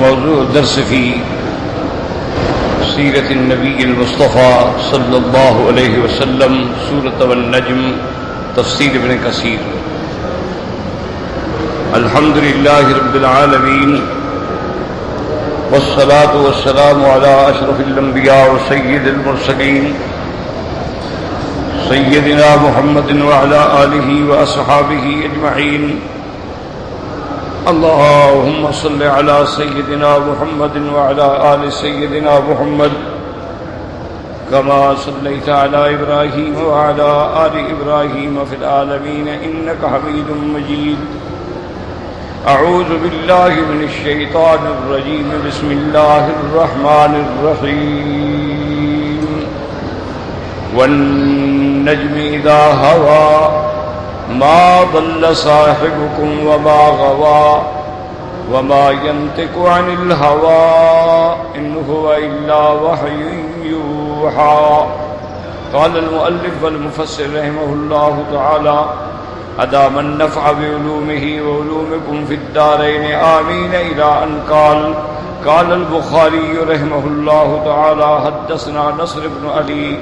موضوع الدرس في سيرة النبي المصطفى صلى الله عليه وسلم سورة والنجم تفسير ابن كثير. الحمد لله رب العالمين والصلاة والسلام على أشرف الأنبياء وسيد المرسلين سيدنا محمد وعلى آله وأصحابه أجمعين. اللهم صل على سيدنا محمد وعلى آل سيدنا محمد كما صليت على إبراهيم وعلى آل إبراهيم في العالمين إنك حميد مجيد. أعوذ بالله من الشيطان الرجيم. بسم الله الرحمن الرحيم. والنجم إذا هوى ما ضل صاحبكم وما غوى وما ينطق عن الهوى إن هو إلا وحي يوحى. قال المؤلف والمفسر رحمه الله تعالى أدام النفع بعلومه وعلومكم في الدارين آمين إلى أن قال البخاري رحمه الله تعالى حدثنا نصر بن علي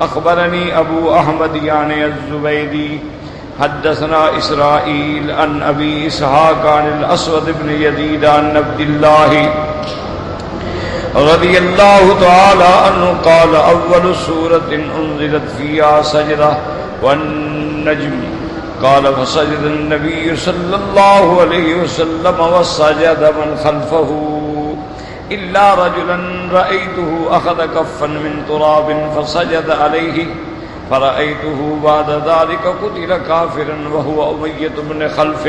أخبرني أبو أحمد يعني الزبيدي حدثنا إسرائيل عن أبي إسحاق عن الأسود بن يزيد عن عبد الله رضي الله تعالى عنه قال أول سورة أنزلت فيها سجدة والنجم. قال فسجد النبي صلى الله عليه وسلم وسجد من خلفه إلا رجلا رأيته أخذ كفا من تراب فسجد عليه فرأيته بعد ذلك قتل كافرا وهو أمية بن خلف.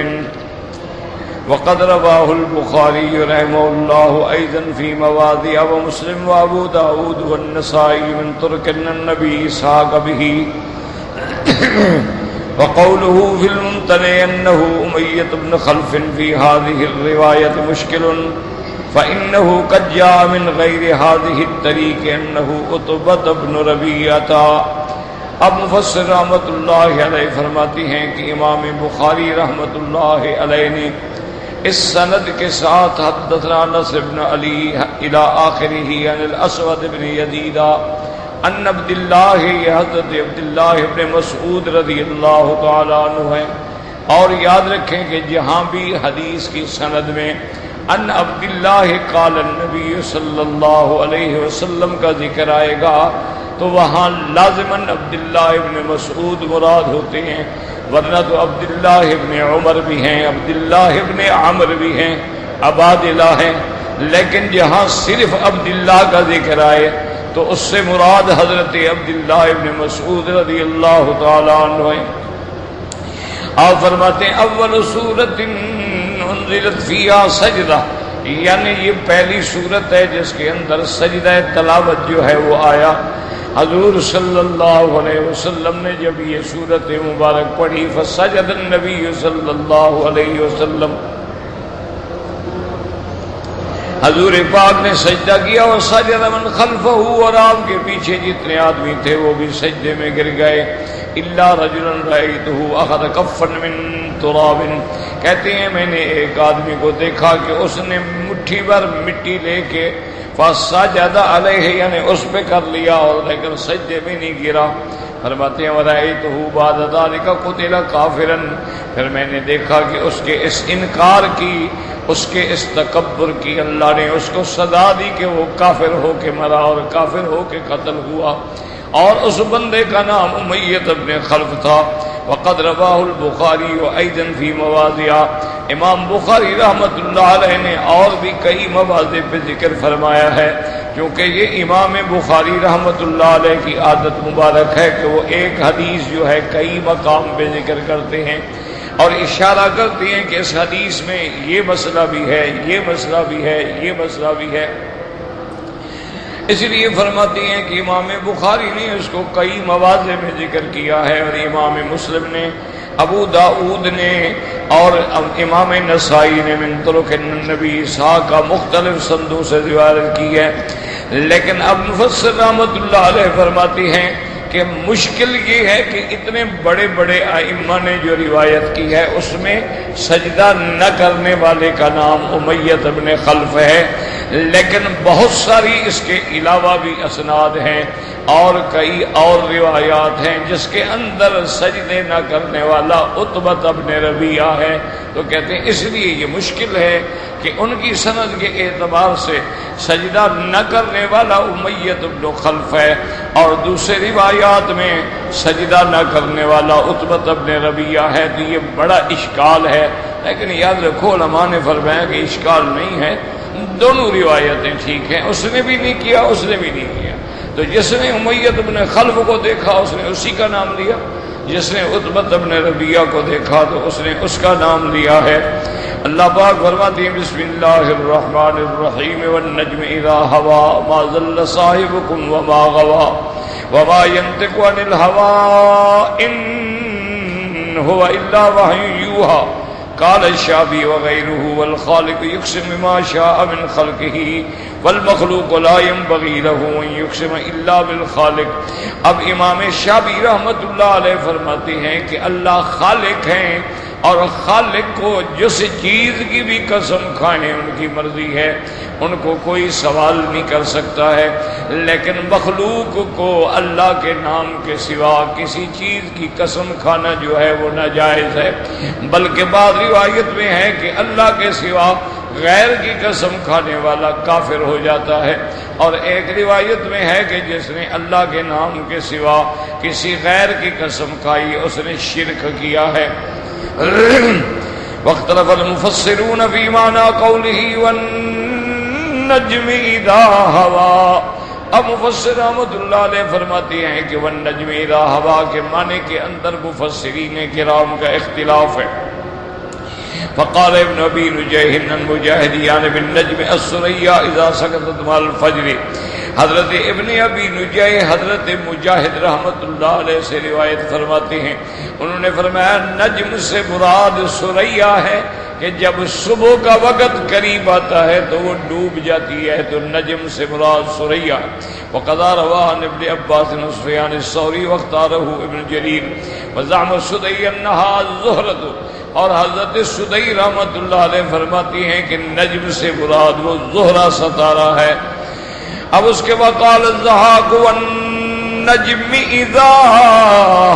وقد رواه البخاري رحمه الله أيضا في مواضع ومسلم وأبو داود والنسائي من طرق النبي إسحاق به. وقوله في الممتنع أنه أمية بن خلف في هذه الرواية مشكل فإنه قد جاء من غير هذه الطريق أنه عتبة بن ربيعة. اب مفسر رحمۃ اللہ علیہ فرماتے ہیں کہ امام بخاری رحمۃ اللہ علیہ نے اس سند کے ساتھ حدثنا نصر بن علی الى آخرہ عن الاسود بن یزید ان عبد اللہ، یہ حضرت عبداللہ ابن مسعود رضی اللہ تعالی عنہ ہے. اور یاد رکھیں کہ جہاں بھی حدیث کی سند میں ان عبداللہ قال النبی صلی اللہ علیہ وسلم کا ذکر آئے گا تو وہاں لازماً عبداللہ ابن مسعود مراد ہوتے ہیں، ورنہ تو عبداللہ ابن عمر بھی ہیں، عبداللہ ابن عمر بھی ہیں، عبادلہ ہیں. لیکن جہاں صرف عبداللہ کا ذکر آئے تو اس سے مراد حضرت عبداللہ ابن مسعود رضی اللہ تعالیٰ عنہ ہیں. آپ فرماتے ہیں اول سورۃ انزلت فیہا سجدہ، یعنی یہ پہلی صورت ہے جس کے اندر سجدہ تلاوت جو ہے وہ آیا. حضور صلی اللہ علیہ وسلم نے جب یہ سورت مبارک پڑھی فسجد النبی صلی اللہ علیہ وسلم، حضور پاک نے سجدہ کیا اور سجد من خلفہ، اور آپ کے پیچھے جتنے آدمی تھے وہ بھی سجدے میں گر گئے. الا رجلا رأیتہ اخذ کفا من تراب، کہتے ہیں میں نے ایک آدمی کو دیکھا کہ اس نے مٹھی بھر مٹی لے کے فسجد علیہ، یعنی اس پہ کر لیا اور لیکن سجدے میں نہیں گرا. فرماتے ہیں ورأیتہ بعد ذلک قتل کافرا، پھر میں نے دیکھا کہ اس کے اس انکار کی، اس کے اس تکبر کی اللہ نے اس کو سزا دی کہ وہ کافر ہو کے مرا اور کافر ہو کے قتل ہوا. اور اس بندے کا نام امیۃ بن خلف تھا. وقد رواہ البخاری ایضا فی مواضع، امام بخاری رحمۃ اللہ علیہ نے اور بھی کئی مواضع پہ ذکر فرمایا ہے، کیونکہ یہ امام بخاری رحمۃ اللہ علیہ کی عادت مبارک ہے کہ وہ ایک حدیث جو ہے کئی مقام پہ ذکر کرتے ہیں اور اشارہ کرتے ہیں کہ اس حدیث میں یہ مسئلہ بھی ہے، یہ مسئلہ بھی ہے، یہ مسئلہ بھی ہے. اس لیے فرماتے ہیں کہ امام بخاری نے اس کو کئی مواضع میں ذکر کیا ہے، اور امام مسلم نے، ابو داؤد نے اور امام نسائی نے من طرق النبی اسحاق کا مختلف سندوں سے روایت کی ہے. لیکن اب مفسر رحمۃ اللہ علیہ فرماتے ہیں کہ مشکل یہ ہے کہ اتنے بڑے بڑے ائمہ نے جو روایت کی ہے اس میں سجدہ نہ کرنے والے کا نام امیہ ابن خلف ہے، لیکن بہت ساری اس کے علاوہ بھی اسناد ہیں اور کئی اور روایات ہیں جس کے اندر سجدے نہ کرنے والا عتبہ ابن ربیعہ ہے۔ تو کہتے ہیں اس لیے یہ مشکل ہے کہ ان کی سند کے اعتبار سے سجدہ نہ کرنے والا امیہ ابن خلف ہے، اور دوسرے روایات میں سجدہ نہ کرنے والا عتبہ ابن ربیعہ ہے۔ تو یہ بڑا اشکال ہے، لیکن یاد رکھو علماء نے فرمایا کہ اشکال نہیں ہے، دونوں روایتیں ٹھیک ہیں، اس نے بھی نہیں کیا اس نے بھی نہیں کیا۔ تو جس نے امیہ ابن خلف کو دیکھا اس نے اسی کا نام لیا، جس نے عتبہ ابن ربیعہ کو دیکھا تو اس نے اس کا نام لیا ہے۔ اللہ پاک فرماتے ہیں بسم اللہ الرحمن الرحیم والنجم اذا ہوا ما ضل صاحبکم وما غوا وما ينطق عن الهوى ان هو الا وحی یوحی قال الشعبی وغیرہ والخالق یقسم بما شاء من خلقه والمخلوق لا ينبغي له ان يقسم الا بالخالق۔ اب امام شعبی رحمت اللہ علیہ فرماتے ہیں کہ اللہ خالق ہیں اور خالق کو جس چیز کی بھی قسم کھائیں ان کی مرضی ہے، ان کو کوئی سوال نہیں کر سکتا ہے، لیکن مخلوق کو اللہ کے نام کے سوا کسی چیز کی قسم کھانا جو ہے وہ ناجائز ہے، بلکہ بعض روایت میں ہے کہ اللہ کے سوا غیر کی قسم کھانے والا کافر ہو جاتا ہے، اور ایک روایت میں ہے کہ جس نے اللہ کے نام کے سوا کسی غیر کی قسم کھائی اس نے شرک کیا ہے۔ واختلف المفسرون في معنى قوله والنجم اذا هوى۔ اب مفسر رحمۃ اللہ علیہ فرماتے ہیں کہ والنجم اذا هوى کے معنی کے اندر مفسرین کرام کا اختلاف ہے۔ فقال ابن ابی نجیح المجاہد یعنی بالنجم الثریا اذا سقطت مع الفجر۔ حضرت ابن ابی نجیح حضرت مجاہد رحمت اللہ علیہ سے روایت فرماتے ہیں، انہوں نے فرمایا نجم سے مراد ثریا ہے کہ جب صبح کا وقت قریب آتا ہے تو وہ ڈوب جاتی ہے، تو نجم سے مراد ثریا۔ وقضى رواه عن ابن عباس وسفيان الثوري واختاره ابن جرير وزعم السدي انها الزهرة، اور حضرت سدی رحمت اللہ علیہ فرماتی ہیں کہ نجم سے مراد وہ زہرہ ستارہ ہے۔ اب اس کے بعد قال الضحاک والنجم اذا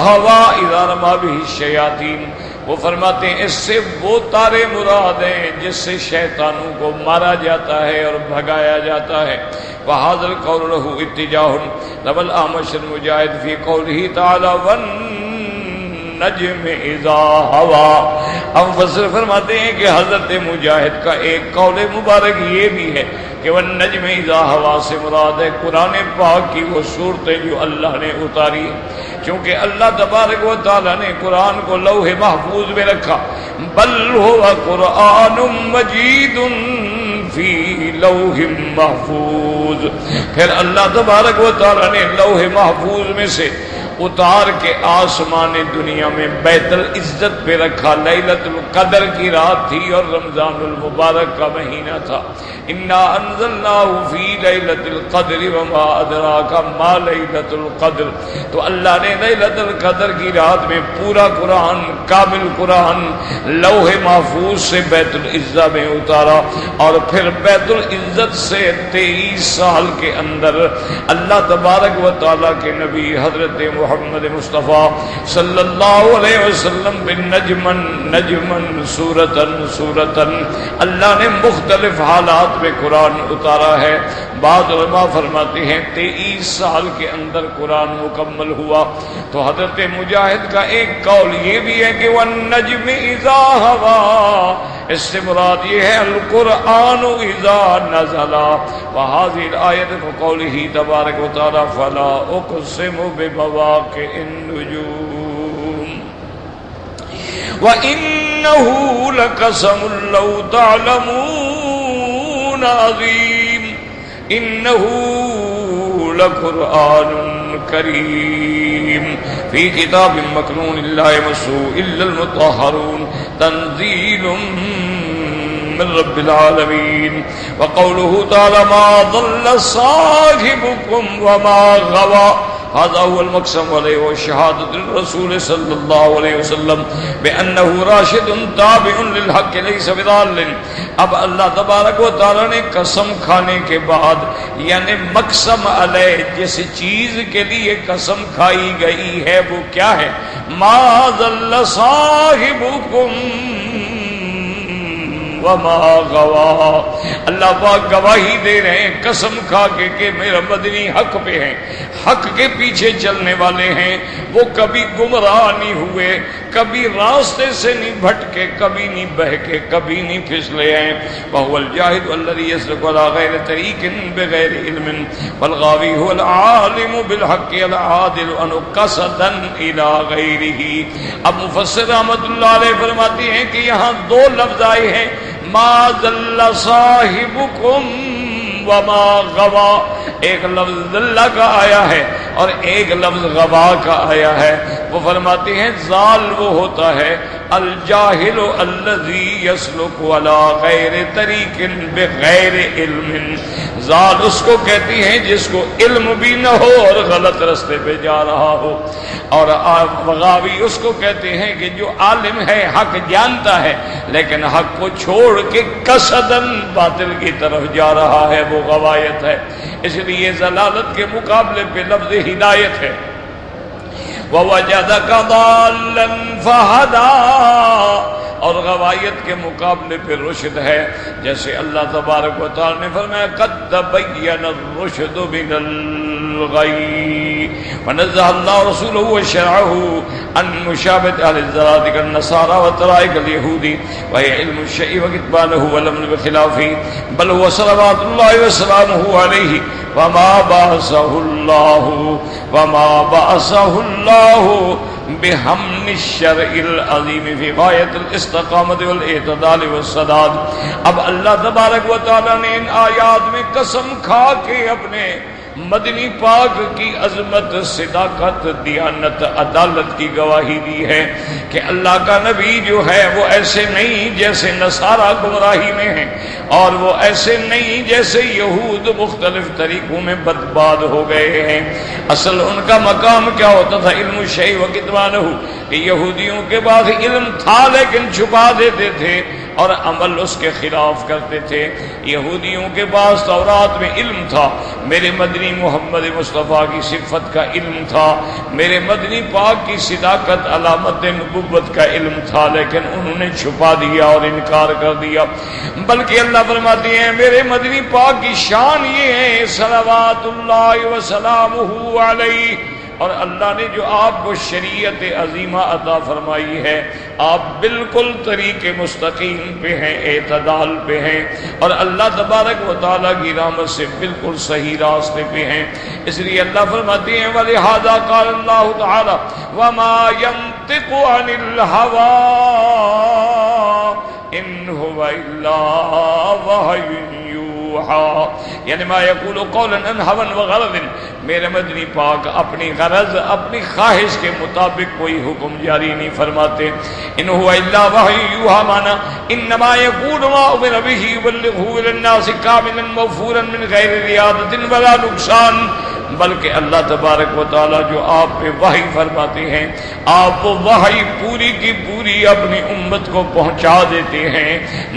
هوى اذا رمى به الشیاطین، وہ فرماتے ہیں اس سے وہ تارے مراد ہیں جس سے شیطانوں کو مارا جاتا ہے اور بھگایا جاتا ہے۔ وهذا القول له اتجاه لبل اعمش المجاهد في قوله تعالى والنجم اذا هوى۔ اب مفسر فرماتے ہیں کہ حضرت مجاہد کا ایک قول مبارک یہ بھی ہے کہ والنجم اذا هوى سے مراد ہے قرآن پاک کی وہ صورتیں جو اللہ نے اتاری ہیں، چونکہ اللہ تبارک و تعالی نے قرآن کو لوح محفوظ میں رکھا، بل هو قرآن مجید فی لوح محفوظ۔ پھر اللہ تبارک و تعالی نے لوح محفوظ میں سے اتار کے آسمان دنیا میں بیت العزت پہ رکھا۔ لیلۃ القدر کی رات تھی اور رمضان المبارک کا مہینہ تھا۔ انا انزلناه فی لیلۃ القدر وما ادراک ما لیلۃ القدر۔ تو اللہ نے لیلۃ القدر کی رات میں پورا قرآن، کامل قرآن لوح محفوظ سے بیت العزہ میں اتارا، اور پھر بیت العزت سے 23 سال کے اندر اللہ تبارک و تعالیٰ کے نبی حضرت محمد مصطفیٰ صلی اللہ علیہ وسلم بالنجمن نجمن سورتن سورتن، اللہ نے مختلف حالات میں قرآن اتارا ہے۔ بعض علماء فرماتے ہیں 23 سال کے اندر قرآن مکمل ہوا۔ تو حضرت مجاہد کا ایک قول یہ بھی ہے کہ والنجم اذا هوى، اس سے مراد یہ ہے القرآن اذا نزل۔ وهذه الآیت قوله تبارک و تعالی فلا اقسم بمواقع النجوم وإنه لقسم لو تعلمون عظیم إنه لقرآن کریم فی کتاب مکنون لا یمسہ الا المطہرون تنزیل من رب العالمین۔ وقوله تعالی ما ضل صاحبکم وما غوى هذا هو المقسم عليه وشهادة الرسول صلی اللہ علیہ وسلم بأنه راشد تابع للحق ليس بضال. اب اللہ تبارک و تعالی نے قسم کھانے کے بعد یعنی مقسم علیہ جس چیز کے لیے قسم کھائی گئی ہے وہ کیا ہے؟ ما ضل صاحبکم وما غوا. اللہ پاک گواہی دے رہے ہیں قسم کھا کے کہ میرا مدنی حق پہ ہے، حق کے پیچھے چلنے والے ہیں، وہ کبھی گمراہ نہیں ہوئے، کبھی راستے سے نہیں بھٹکے، کبھی نہیں بہکے، کبھی نہیں پھسلے ہیں. وهو الجاهد الذي يسلك على غير طريق بغير علم والغاوي هو العالم بالحق العادل ان قصدا الى غيره. اب مفسر رحمۃ اللہ علیہ فرماتے ہیں کہ یہاں دو لفظ آئے ہیں، ما ضل صاحبکم وما غوا. ایک لفظ ضل کا آیا ہے اور ایک لفظ غوا کا آیا ہے. وہ فرماتے ہیں ضال وہ ہوتا ہے الجاہل الذی یسلک علی غیر طریق بغیر علم. ضال اس کو کہتی ہیں جس کو علم بھی نہ ہو اور غلط رستے پہ جا رہا ہو، اور غاوی اس کو کہتے ہیں کہ جو عالم ہے، حق جانتا ہے لیکن حق کو چھوڑ کے قصداً باطل کی طرف جا رہا ہے، وہ غوایت ہے. اس لیے ضلالت کے مقابلے پہ لفظ ہدایت ہے. وَوَجَدَكَ ضَالًّا فَهَدَىٰ، اور غوایت کے مقابلے پہ رشد ہے. جیسے اللہ تبارک و تعالی نے فرمایا قد تبین الرشد من الغی ونزہ اللہ رسولہ وشرعہ عن مشابہۃ اہل الضلال كالنصارى وطرائق اليہودی وہی علم الشیء وکتمانہ والامر بخلافہ بل هو صلوات اللہ وسلامہ علیہ وما بعثہ اللہ بحمل الشرع العظیم فی غایت الاستقامت والاعتدال والسداد. اب اللہ تبارک و تعالی نے ان آیات میں قسم کھا کے اپنے مدنی پاک کی عظمت، صداقت، دیانت، عدالت کی گواہی دی ہے کہ اللہ کا نبی جو ہے وہ ایسے نہیں جیسے نصارہ گمراہی میں ہیں، اور وہ ایسے نہیں جیسے یہود مختلف طریقوں میں برباد ہو گئے ہیں. اصل ان کا مقام کیا ہوتا تھا؟ علم الشیء وکتمانہ. یہودیوں کے پاس علم تھا لیکن چھپا دیتے تھے اور عمل اس کے خلاف کرتے تھے. یہودیوں کے پاس تورات میں علم تھا، میرے مدنی محمد مصطفیٰ کی صفت کا علم تھا، میرے مدنی پاک کی صداقت علامت نبوت کا علم تھا، لیکن انہوں نے چھپا دیا اور انکار کر دیا. بلکہ اللہ فرماتے ہیں میرے مدنی پاک کی شان یہ ہے صلوات اللہ وسلامہ علیہ، اور اللہ نے جو آپ کو شریعت عظیمہ عطا فرمائی ہے، آپ بالکل طریق مستقیم پہ ہیں، اعتدال پہ ہیں، اور اللہ تبارک و تعالیٰ کی رحمت سے بالکل صحیح راستے پہ ہیں. اس لیے اللہ فرماتے ہیں وَلِهَذَا قَالَ اللَّهُ تَعَالَى وَمَا يَنطِقُ عَنِ الْهَوَىٰ إِنْ هُوَ إِلَّا وَحْيٌ يُوحَىٰ. یعنی ما یقول قولا عن هوى وغرض، میرے مدنی پاک اپنی غرض، اپنی خواہش کے مطابق کوئی حکم جاری نہیں فرماتے. ان هو الا وحی یوحیٰ مانا انما یقول ما امر به یبلغه الى الناس کاملا موفورا من غیر زیادۃ ولا نقصان. بلکہ اللہ تبارک و تعالی جو آپ پہ وحی فرماتے ہیں، آپ وہ وحی پوری کی پوری اپنی امت کو پہنچا دیتے ہیں،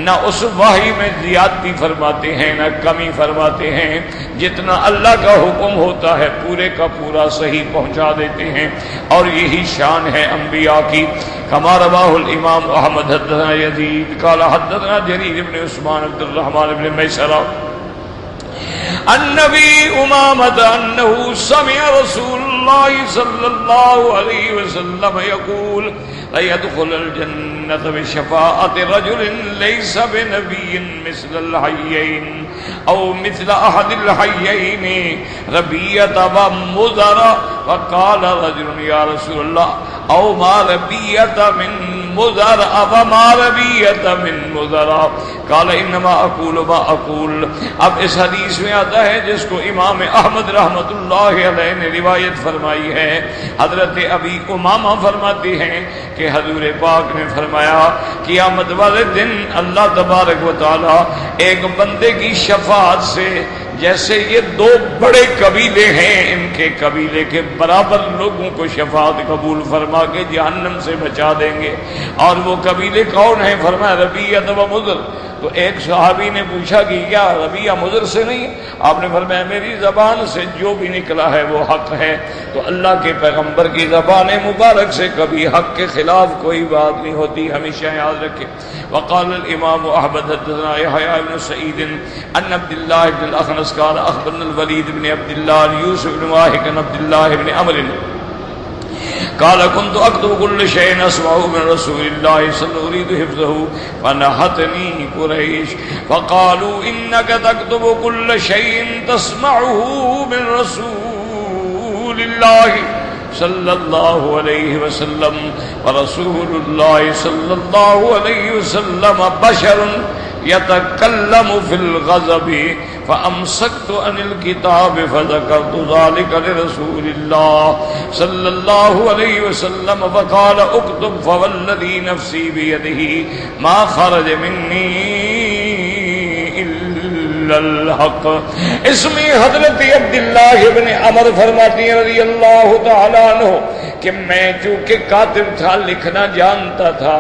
نہ اس وحی میں زیادتی فرماتے ہیں نہ کمی فرماتے ہیں. جتنا اللہ کا حکم ہوتا ہے پورے کا پورا صحیح پہنچا دیتے ہیں، اور یہی شان ہے انبیاء کی. کما رواہ الامام احمد حدثنا یزید قال حدثنا جریر بن عثمان عبد الرحمن بن میسرہ النبی امامت انہو سمع رسول اللہ صلی اللہ علیہ وسلم یقول لَيَدْخُلَ الْجَنَّةَ بِشَفَاعَةِ رَجُلٍ لَيْسَ بِنَبِيٍّ مِثْلَ الْحَيَّيْنِ أَوْ مِثْلَ أَحَدِ الْحَيَّيْنِ رَبِيَّةَ وَمُضَرَ. وَقَالَ رَجُلٌ يَا رَسُولَ اللَّهِ أَوْ مَا رَبِيَّةَ مِن مُضَرَ وَمَا رَبِيَّةَ مِن مُضَرَ. قال انما اقول ما اقول. اب اس حدیث میں آتا ہے جس کو امام احمد رحمت اللہ علیہ نے روایت فرمائی ہے. حضرت ابی امامہ فرماتے ہیں کہ حضور پاک نے فرمایا قیامت والے دن اللہ تبارک و تعالی ایک بندے کی شفاعت سے جیسے یہ دو بڑے قبیلے ہیں، ان کے قبیلے کے برابر لوگوں کو شفاعت قبول فرما کے جہنم سے بچا دیں گے۔ اور وہ قبیلے کون ہیں؟ فرمایا ربیعہ و مضر۔ تو ایک صحابی نے پوچھا کہ کیا ربیعہ مضر سے نہیں؟ آپ نے فرمایا میری زبان سے جو بھی نکلا ہے وہ حق ہے۔ تو اللہ کے پیغمبر کی زبان مبارک سے کبھی حق کے خلاف کوئی بات نہیں ہوتی، ہمیشہ یاد رکھیں۔ وقال الامام احمد حدثنا يحيى بن سعيد ان عبد الله بن الاخنس قال اخبرنا الوليد بن عبد الله يوسف بن واهق بن عبد الله بن عمرو قال كنت اكتب كل شيء اسمعه من رسول الله صلى الله عليه وسلم اريد حفظه فنهتني قريش فقالوا انك تكتب كل شيء تسمعه من رسول الله صلی اللہ علیہ وسلم ورسول اللہ صلی اللہ علیہ وسلم بشر یتکلم فی الغضب فامسکت عن الکتاب فذکرت ذلك لرسول اللہ صلی اللہ علیہ وسلم فقال اکتب فوالذی نفسی بیدہ ما خرج منی الحق۔ اس میں حضرت عبداللہ ابن عمر فرماتی ہیں رضی اللہ تعالی عنہ کہ میں چونکہ کاتب تھا، لکھنا جانتا تھا،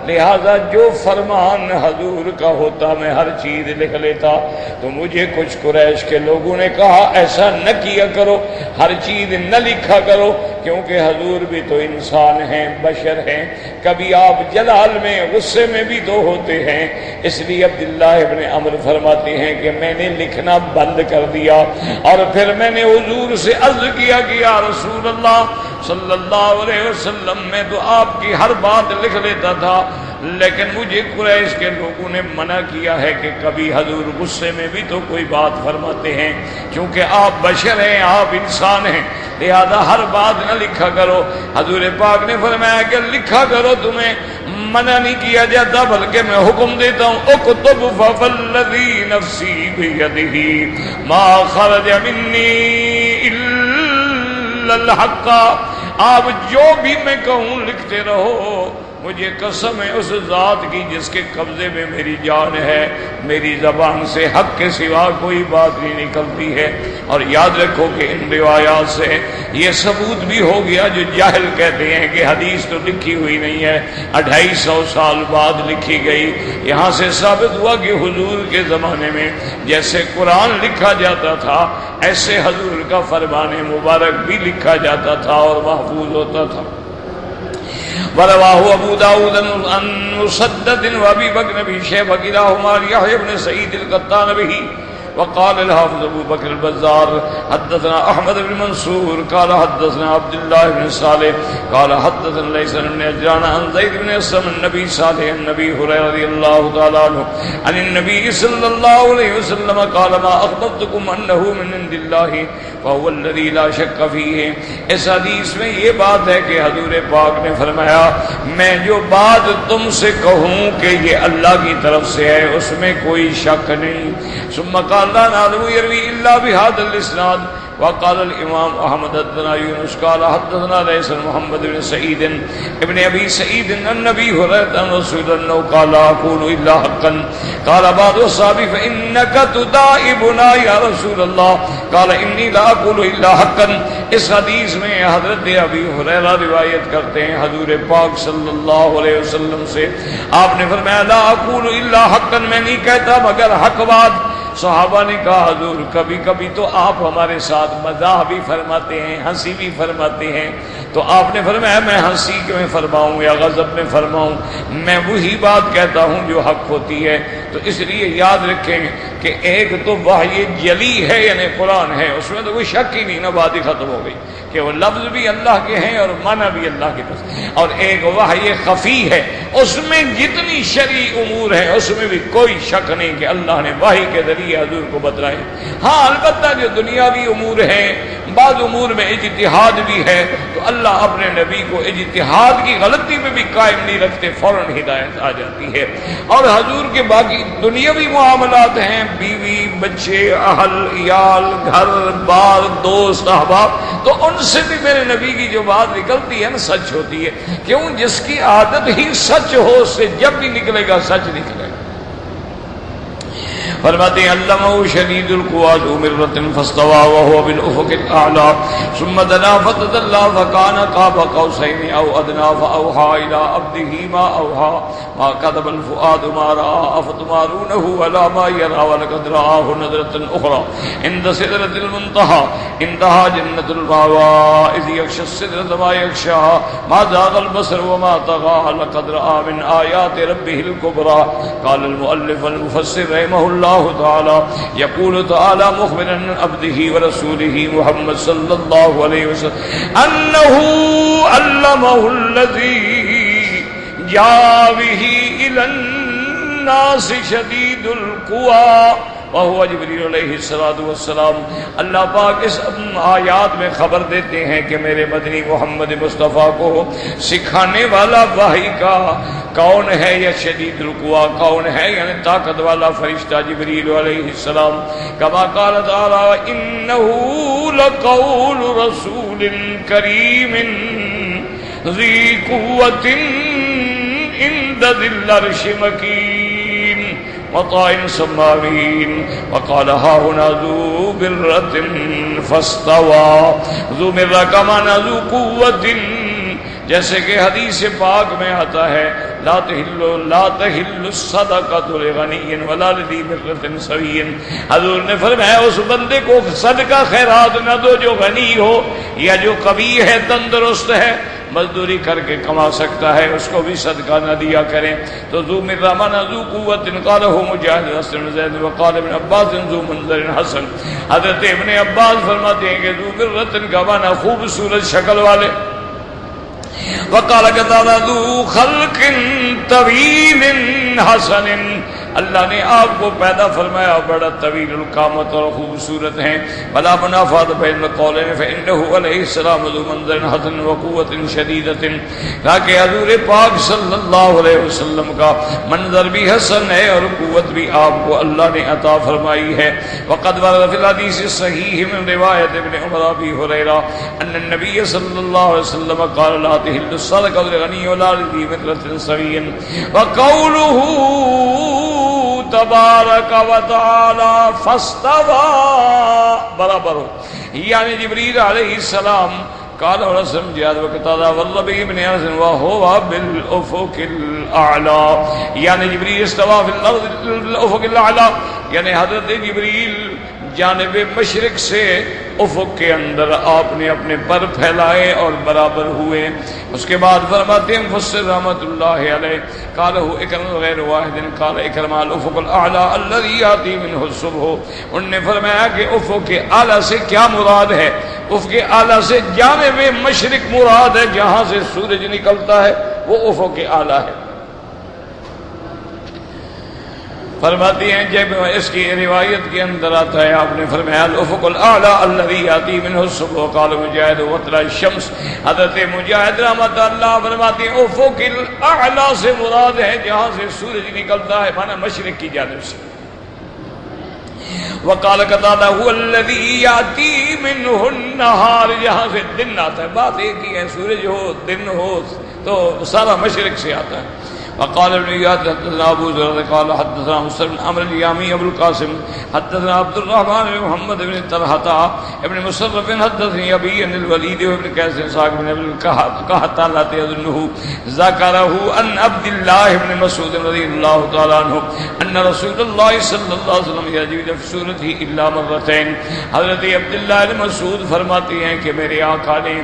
لہذا جو فرمان حضور کا ہوتا میں ہر چیز لکھ لیتا۔ تو مجھے کچھ قریش کے لوگوں نے کہا ایسا نہ کیا کرو، ہر چیز نہ لکھا کرو، کیونکہ حضور بھی تو انسان ہیں، بشر ہیں، کبھی آپ جلال میں غصے میں بھی تو ہوتے ہیں۔ اس لیے عبداللہ ابن عمر فرماتے ہیں کہ میں نے لکھنا بند کر دیا، اور پھر میں نے حضور سے عرض کیا کہ یا رسول اللہ صلی اللہ علیہ وسلم میں تو آپ کی ہر بات لکھ لیتا تھا، لیکن مجھے قریش کے لوگوں نے منع کیا ہے کہ کبھی حضور غصے میں بھی تو کوئی بات فرماتے ہیں، چونکہ آپ بشر ہیں، آپ انسان ہیں، لہذا ہر بات نہ لکھا کرو۔ حضور پاک نے فرمایا کہ لکھا کرو، تمہیں منع نہیں کیا جاتا بلکہ میں حکم دیتا ہوں اکتب فوالذی نفسی بیدہ ما خرج منی الا الحق۔ آپ جو بھی میں کہوں لکھتے رہو، مجھے قسم ہے اس ذات کی جس کے قبضے میں میری جان ہے، میری زبان سے حق کے سوا کوئی بات نہیں نکلتی ہے۔ اور یاد رکھو کہ ان روایات سے یہ ثبوت بھی ہو گیا جو جاہل کہتے ہیں کہ حدیث تو لکھی ہوئی نہیں ہے، 250 سال بعد لکھی گئی۔ یہاں سے ثابت ہوا کہ حضور کے زمانے میں جیسے قرآن لکھا جاتا تھا، ایسے حضور کا فرمان مبارک بھی لکھا جاتا تھا اور محفوظ ہوتا تھا۔ ورواه ابو داود عن مسدد وابي بكر بن شيبة كلاهما يحيى بن سعيد القطان به وقال الحافظ ابو بكر البزار حدثنا احمد بن منصور قال حدثنا عبد الله بن صالح قال حدثنا ليس بن عجلان عن زيد بن اسلم النبي صالح النبي هريره رضي الله تعالى عنه عن النبي صلى الله عليه وسلم قال ما اخبرتكم انه من عند الله فهو الذي لا شك فيه۔ اس حدیث میں یہ بات ہے کہ حضور پاک نے فرمایا میں جو بات تم سے کہوں کہ یہ اللہ کی طرف سے ہے اس میں کوئی شک نہیں۔ ثم قال لا نعلم يروي الا بهذا الاسناد وقال الامام احمد حدثنا يونس قال حدثنا ليس محمد بن سعيد ابن ابي سعيد النبي هريره عن رسول الله قال اقول الا حقا قال بعض الصحابه فانك تدائبنا يا رسول الله قال اني لا اقول الا حقا۔ اس حدیث میں حضرت ابی ہریرہ روایت کرتے ہیں حضور پاک صلی اللہ علیہ وسلم سے، آپ نے فرمایا لا اقول الا حقا، میں نہیں کہتا مگر حق بات۔ صحابہ نے کہا حضور کبھی کبھی تو آپ ہمارے ساتھ مزاح بھی فرماتے ہیں، ہنسی بھی فرماتے ہیں، تو آپ نے فرمایا میں ہنسی میں فرماؤں یا غضب میں فرماؤں، میں وہی بات کہتا ہوں جو حق ہوتی ہے۔ تو اس لیے یاد رکھیں کہ ایک تو وحی جلی ہے یعنی قرآن ہے، اس میں تو کوئی شک ہی نہیں، نہ بات ہی ختم ہو گئی کہ وہ لفظ بھی اللہ کے ہیں اور معنی بھی اللہ کی طرف سے، اور ایک وحی خفی ہے، اس میں جتنی شرعی امور ہیں اس میں بھی کوئی شک نہیں کہ اللہ نے وحی کے ذریعے حضور کو بتلائے۔ ہاں البتہ جو دنیاوی امور ہیں، بعض امور میں اجتہاد بھی ہے، تو اللہ اپنے نبی کو اجتہاد کی غلطی میں بھی قائم نہیں رکھتے، فوراً ہدایت آ جاتی ہے۔ اور حضور کے باقی دنیاوی معاملات ہیں، بیوی بچے اہل عیال گھر بار دوست احباب، تو ان سے بھی میرے نبی کی جو بات نکلتی ہے نا سچ ہوتی ہے، کیوں جس کی عادت ہی سچ ہو اس سے جب بھی نکلے گا سچ نکلے گا۔ فرماتے ہیں علمہ شدید القوى ذو مرۃ فاستوى وهو بالافق الاعلى ثم دنا فتدلى فكان قاب قوسين او ادنى فاوحى الى عبده ما اوحى ما كذب الفؤاد ما راى افتمارونه على ما يرى ولقد رآه نظرة اخرى عند سدرة المنتهى عندها جنة المأوى اذ يغشى السدرة ما يغشى ما زاغ البصر وما طغى لقد رأى من آيات ربه الكبرى. قال المؤلف المفسر رحمه الله تعالى يقول تعالى مخبرا عن عبده ورسوله محمد صلى الله عليه وسلم أنه علمه الذي جاء به إلى الناس شديد القوى وهو جبریل علیہ السلام. اللہ پاک اس آیات میں خبر دیتے ہیں کہ میرے مدنی محمد مصطفیٰ کو سکھانے والا وحی کا کون ہے یا شدید القویٰ کون ہے یعنی طاقت والا فرشتہ جبریل علیہ السلام. کما قال تعالی انہ لقول رسول کریم ذی قوۃ عند ذی العرش مکین مطاع ثمین. وقال ها هنا ذو مرۃ فاستوى. ذو مرۃ کا معنی ذو قوۃ جیسے کہ حدیث پاک میں آتا ہے لا تحل الصدقۃ لغنی ولا لذی مرۃ سوی. حضور نے فرمایا اس بندے کو صدقہ خیرات نہ دو جو غنی ہو یا جو قوی ہے تندرست ہے مزدوری کر کے کما سکتا ہے اس کو بھی صدقہ نہ دیا کریں. تو ذو مرۃ معنی ذو قوت قالہ مجاہد حسن زید وقال ابن عباس ذو منظر حسن. حضرت ابن عباس فرماتے ہیں کہ ذو مرۃ کا معنی خوبصورت شکل والے. وقال قتادہ ذو خلق طویل حسن. اللہ نے آپ کو پیدا فرمایا بڑا طویل القامت اور خوبصورت ہیں. بلا منافات بین القولین فانہ علیہ السلام ذو منظر حسن وقوت شدیدۃ. تاکہ حضور پاک صلی اللہ علیہ وسلم کا منظر بھی حسن ہے اور قوت بھی آپ کو اللہ نے عطا فرمائی ہے. وقد ورد فی الحدیث الصحیح من روایت ابن عمر ابی ہریرہ ان النبی صلی اللہ علیہ وسلم قال لا تحل الصدقۃ للغنی ولا لذی مرۃ سوی. وقوله تبارک و تعالی فاستوى برابر ہو یعنی جبریل علیہ السلام قال ورسم جہاد وقتادا والربی ابن حسن وهو بالافق الاعلى یعنی جبریل استوى فی الارض بالافق الاعلى یعنی حضرت جبریل جانب مشرق سے افق کے اندر آپ نے اپنے پر پھیلائے اور برابر ہوئے. اس کے بعد فرماتے ہیں مفسر رحمۃ اللہ علیہ قالہ اکرم غیر واحد قال اکرم الافق الاعلی الذی یاتی منہ الصبح. انہوں نے فرمایا کہ افق کے اعلی سے کیا مراد ہے. افق کے اعلی سے جانب مشرق مراد ہے جہاں سے سورج نکلتا ہے وہ افق کے اعلی ہے. فرماتی ہیں جب اس کی روایت کے اندر آتا ہے آپ نے فرمایا الافق الاعلی الذی یاتی منہ الصبح. قال مجاہد وطلع الشمس. حضرت مجاہد رحمۃ اللہ فرماتے ہیں افق الاعلی سے مراد ہے جہاں سے سورج نکلتا ہے مانا مشرق کی جانب سے. وقال قتادہ هو الذی یاتی منہ النہار جہاں سے دن آتا ہے. بات ایک ہی ہے سورج ہو دن ہو تو سارا مشرق سے آتا ہے. وقال ابن عياض حدثنا ابو ذر قال حدثنا مسلم بن عمرو اليامي ابو القاسم حدثنا عبد الرحمن بن محمد بن طلحه ابن مصرف حدثني ابي ان الوليد بن قيس ساق بن القحطان لا يظنه ذكره ان عبد الله بن مسعود رضي الله تعالى عنه ان رسول الله صلى الله عليه وسلم يجد في سورته الا مرتين. حضرت عبداللہ بن مسعود فرماتے ہیں کہ میرے آقا نے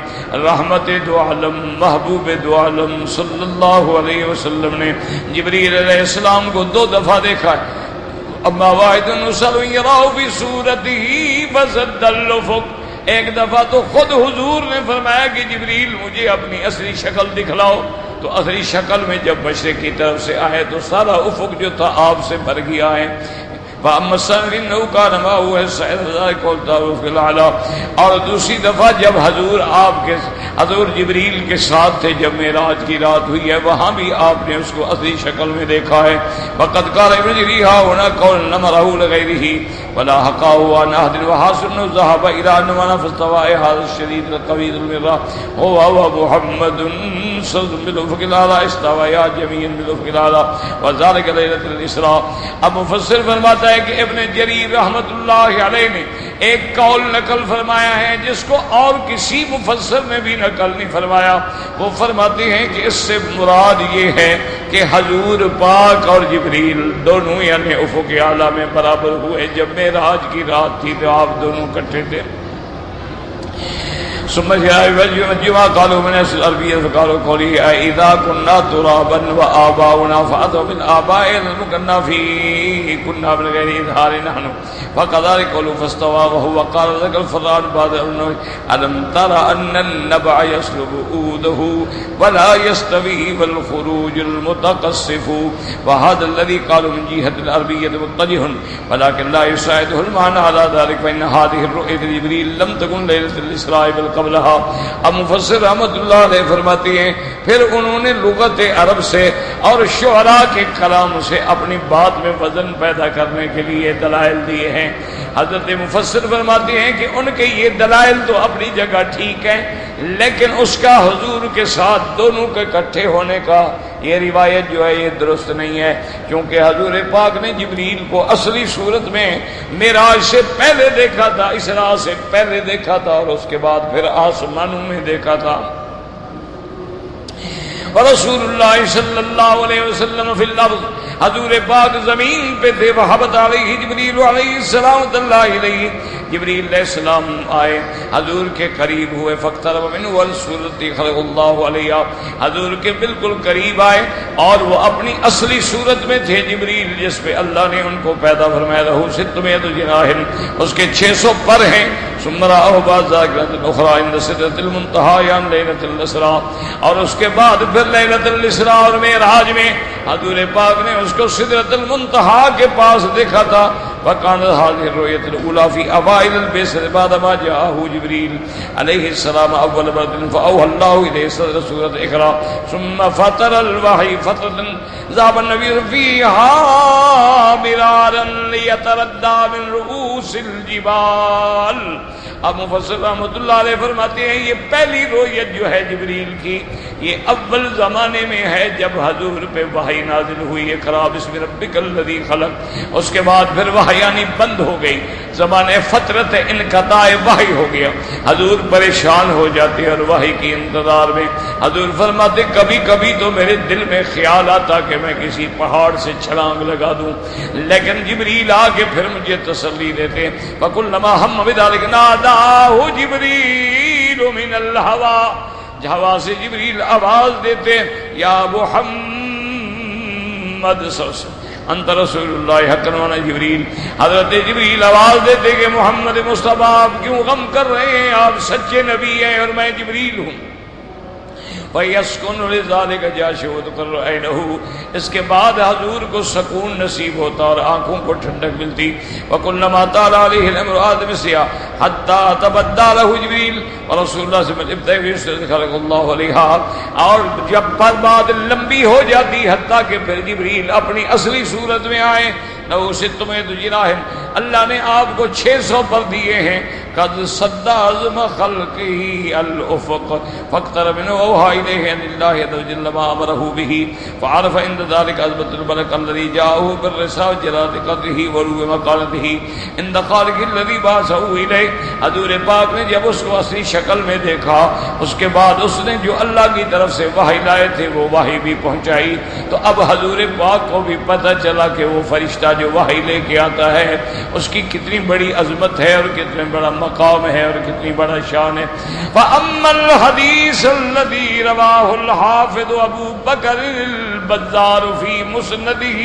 رحمت دو عالم محبوب دو عالم صلی اللہ علیہ وسلم نے جبریل علیہ السلام کو 2 دفعہ دیکھا ہے. اما واحد نسل یراہ فی صورته فزد الافق. ایک دفعہ تو خود حضور نے فرمایا کہ جبریل مجھے اپنی اصلی شکل دکھلاؤ. تو اصلی شکل میں جب مشرق کی طرف سے آئے تو سارا افق جو تھا آپ سے بھر گیا ہے. اور دوسری دفعہ جب حضور جبریل کے ساتھ تھے جب معراج کی رات ہوئی ہے وہاں بھی آپ نے اس کو اصلی شکل میں دیکھا ہے. وقد قال ابن جریحہ هنا قول نمرہ لغیرہ ولا حقاه عن أحد وحاصل ذهب إلى أنوانا فاستوى هذا الشديد القوي المرة هو محمد صلى الله عليه وسلم بالأفق استوى يا جميعا بالأفق الأعلى وذلك ليلة الإسراء. اب مفسر فرماتا ہے کہ ابن جریر رحمت اللہ علیہ نے ایک قول نقل فرمایا ہے جس کو اور کسی مفسر نے بھی نقل نہیں فرمایا. وہ فرماتے ہیں کہ اس سے مراد یہ ہے کہ حضور پاک اور جبریل دونوں یعنی افق اعلیٰ میں برابر ہوئے جب معراج کی رات تھی تو آپ دونوں اکٹھے تھے. ثم جاء قالوا من العربية فقالوا قولي إذا كنا ترابا وآباؤنا فأتوا بالآباء المكنا فيه كنا من غير إظهار نحن فكذلك قالوا فاستوى وهو قال ذاك الفرعون بعد ألم ترى أن النبع يسلب عوده ولا يستوي والخروج المتقصف وهذا الذي قالوا من جهة العربية متجه ولكن لا يساعده المعنى على ذلك فإن هذه الرؤية جبريل لم تكن ليلة الإسراء بالقبلها. اب مفسر رحمت اللہ علیہ فرماتی ہیں پھر انہوں نے لغت عرب سے اور شعراء کے کلام سے اپنی بات میں وزن پیدا کرنے کے لیے دلائل دیے ہیں. حضرت مفسر فرماتی ہیں کہ ان کے یہ دلائل تو اپنی جگہ ٹھیک ہیں لیکن اس کا حضور کے ساتھ دونوں کے اکٹھے ہونے کا یہ روایت جو ہے یہ درست نہیں ہے کیونکہ حضور پاک نے جبریل کو اصلی صورت میں معراج سے پہلے دیکھا تھا, اسراء سے پہلے دیکھا تھا اور اس کے بعد پھر آسمانوں میں دیکھا تھا. ورسول اللہ صلی اللہ علیہ وسلم فی الارض حضور پاک زمین پہ تھے. وحبت علیہ جبریل علیہ السلام اللہ علیہ جبریل علیہ السلام آئے حضور کے قریب ہوئے فاقترب منہ والصورت خلق اللہ علیہ حضور کے بالکل قریب آئے اور وہ اپنی اصلی صورت میں تھے جبریل جس پہ اللہ نے ان کو پیدا فرمایا. لہو ستمائۃ جناح اس کے 600 پر ہیں. ثم رآہ بعد ذاکرۃ اخری عند سدرۃ المنتہی یعنی لیلۃ الاسراء اور اس کے بعد پھر لیلۃ الاسراء اور معراج میں حضور پاک نے اس کو سدرۃ المنتہی کے پاس دیکھا تھا. وكانت هذه الرؤية الأولى في أوائل البعثة بعدما جاءه جبريل عليه السلام أول مرة فأوحى الله إليه صدر سورة اقرأ ثم فتر الوحي فترة ذهب النبي فيها مرارا ليتردى من رؤوس الجبال. اب مفسر رحمۃ اللہ علیہ فرماتے ہیں یہ پہلی رؤیت جو ہے جبریل کی یہ اول زمانے میں ہے جب حضور پہ وحی نازل ہوئی اقرأ بسم ربک الذی خلق. اس کے بعد پھر وحی یعنی بند ہو گئی, زمانے فترت انقطاع وحی ہو گیا. حضور پریشان ہو جاتے اور وحی کی انتظار میں حضور فرماتے کبھی کبھی تو میرے دل میں خیال آتا کہ میں کسی پہاڑ سے چھلانگ لگا دوں لیکن جبریل آ کے پھر مجھے تسلی دیتے. فَكُلَّمَا هَمَّ بِذَلِكَ نَادَاهُ جِبْرِيلُ مِنَ الْهَوَىٰ ہوا سے جبریل آواز دیتے یا محمد انت رسول اللہ حقا وانا جبریل. حضرت جبریل آواز دیتے کہ محمد مصطفیٰ آپ کیوں غم کر رہے ہیں, آپ سچے نبی ہیں اور میں جبریل ہوں. فَيَسْكُنُ لِذَلِكَ جَاشِعُ وَتُقَرُّ عَيْنَهُ اس کے بعد حضور کو سکون نصیب ہوتا اور آنکھوں کو ٹھنڈک ملتی. وَكُلَّمَا طَالَ عَلَيْهِ الْأَمْرُ آدَمَ السِّيَاحَ حَتَّى تَبَدَّى لَهُ جِبْرِيلُ وَرَسُولُ اللَّهِ صلی اللہ علیہ وسلم خلق اللہ علیہ اور جب بعد لمبی ہو جاتی حتیٰ کہ پھر جبریل اپنی اصلی صورت میں آئے. لَهُ سِتُّمَائَةُ جناح اللہ نے آپ کو 600 پر دیے ہیں. قد صد عظم خلقه الافق فاقترب منه واوحى اليه ان الله عز وجل ما امره به فعرف عند ذلك عظمة الملك الذي جاءه بالرسالة جلالة قدره وعلو مقامته عند خالق الذي بعثه اليه. حضور پاک نے جب اس کو اصلی شکل میں دیکھا اس کے بعد اس نے جو اللہ کی طرف سے وحی لائے تھے وہ وحی بھی پہنچائی. تو اب حضور پاک کو بھی پتہ چلا کہ وہ فرشتہ جو وحی لے کے آتا ہے اس کی کتنی بڑی عظمت ہے اور کتنا بڑا مقام ہے اور کتنی بڑا شان ہے. فَأَمَّا الْحَدِيثُ الَّذِي رَوَاهُ الْحَافِظُ أَبُو بَكْرٍ الْبَزَّارُ فِي مُسْنَدِهِ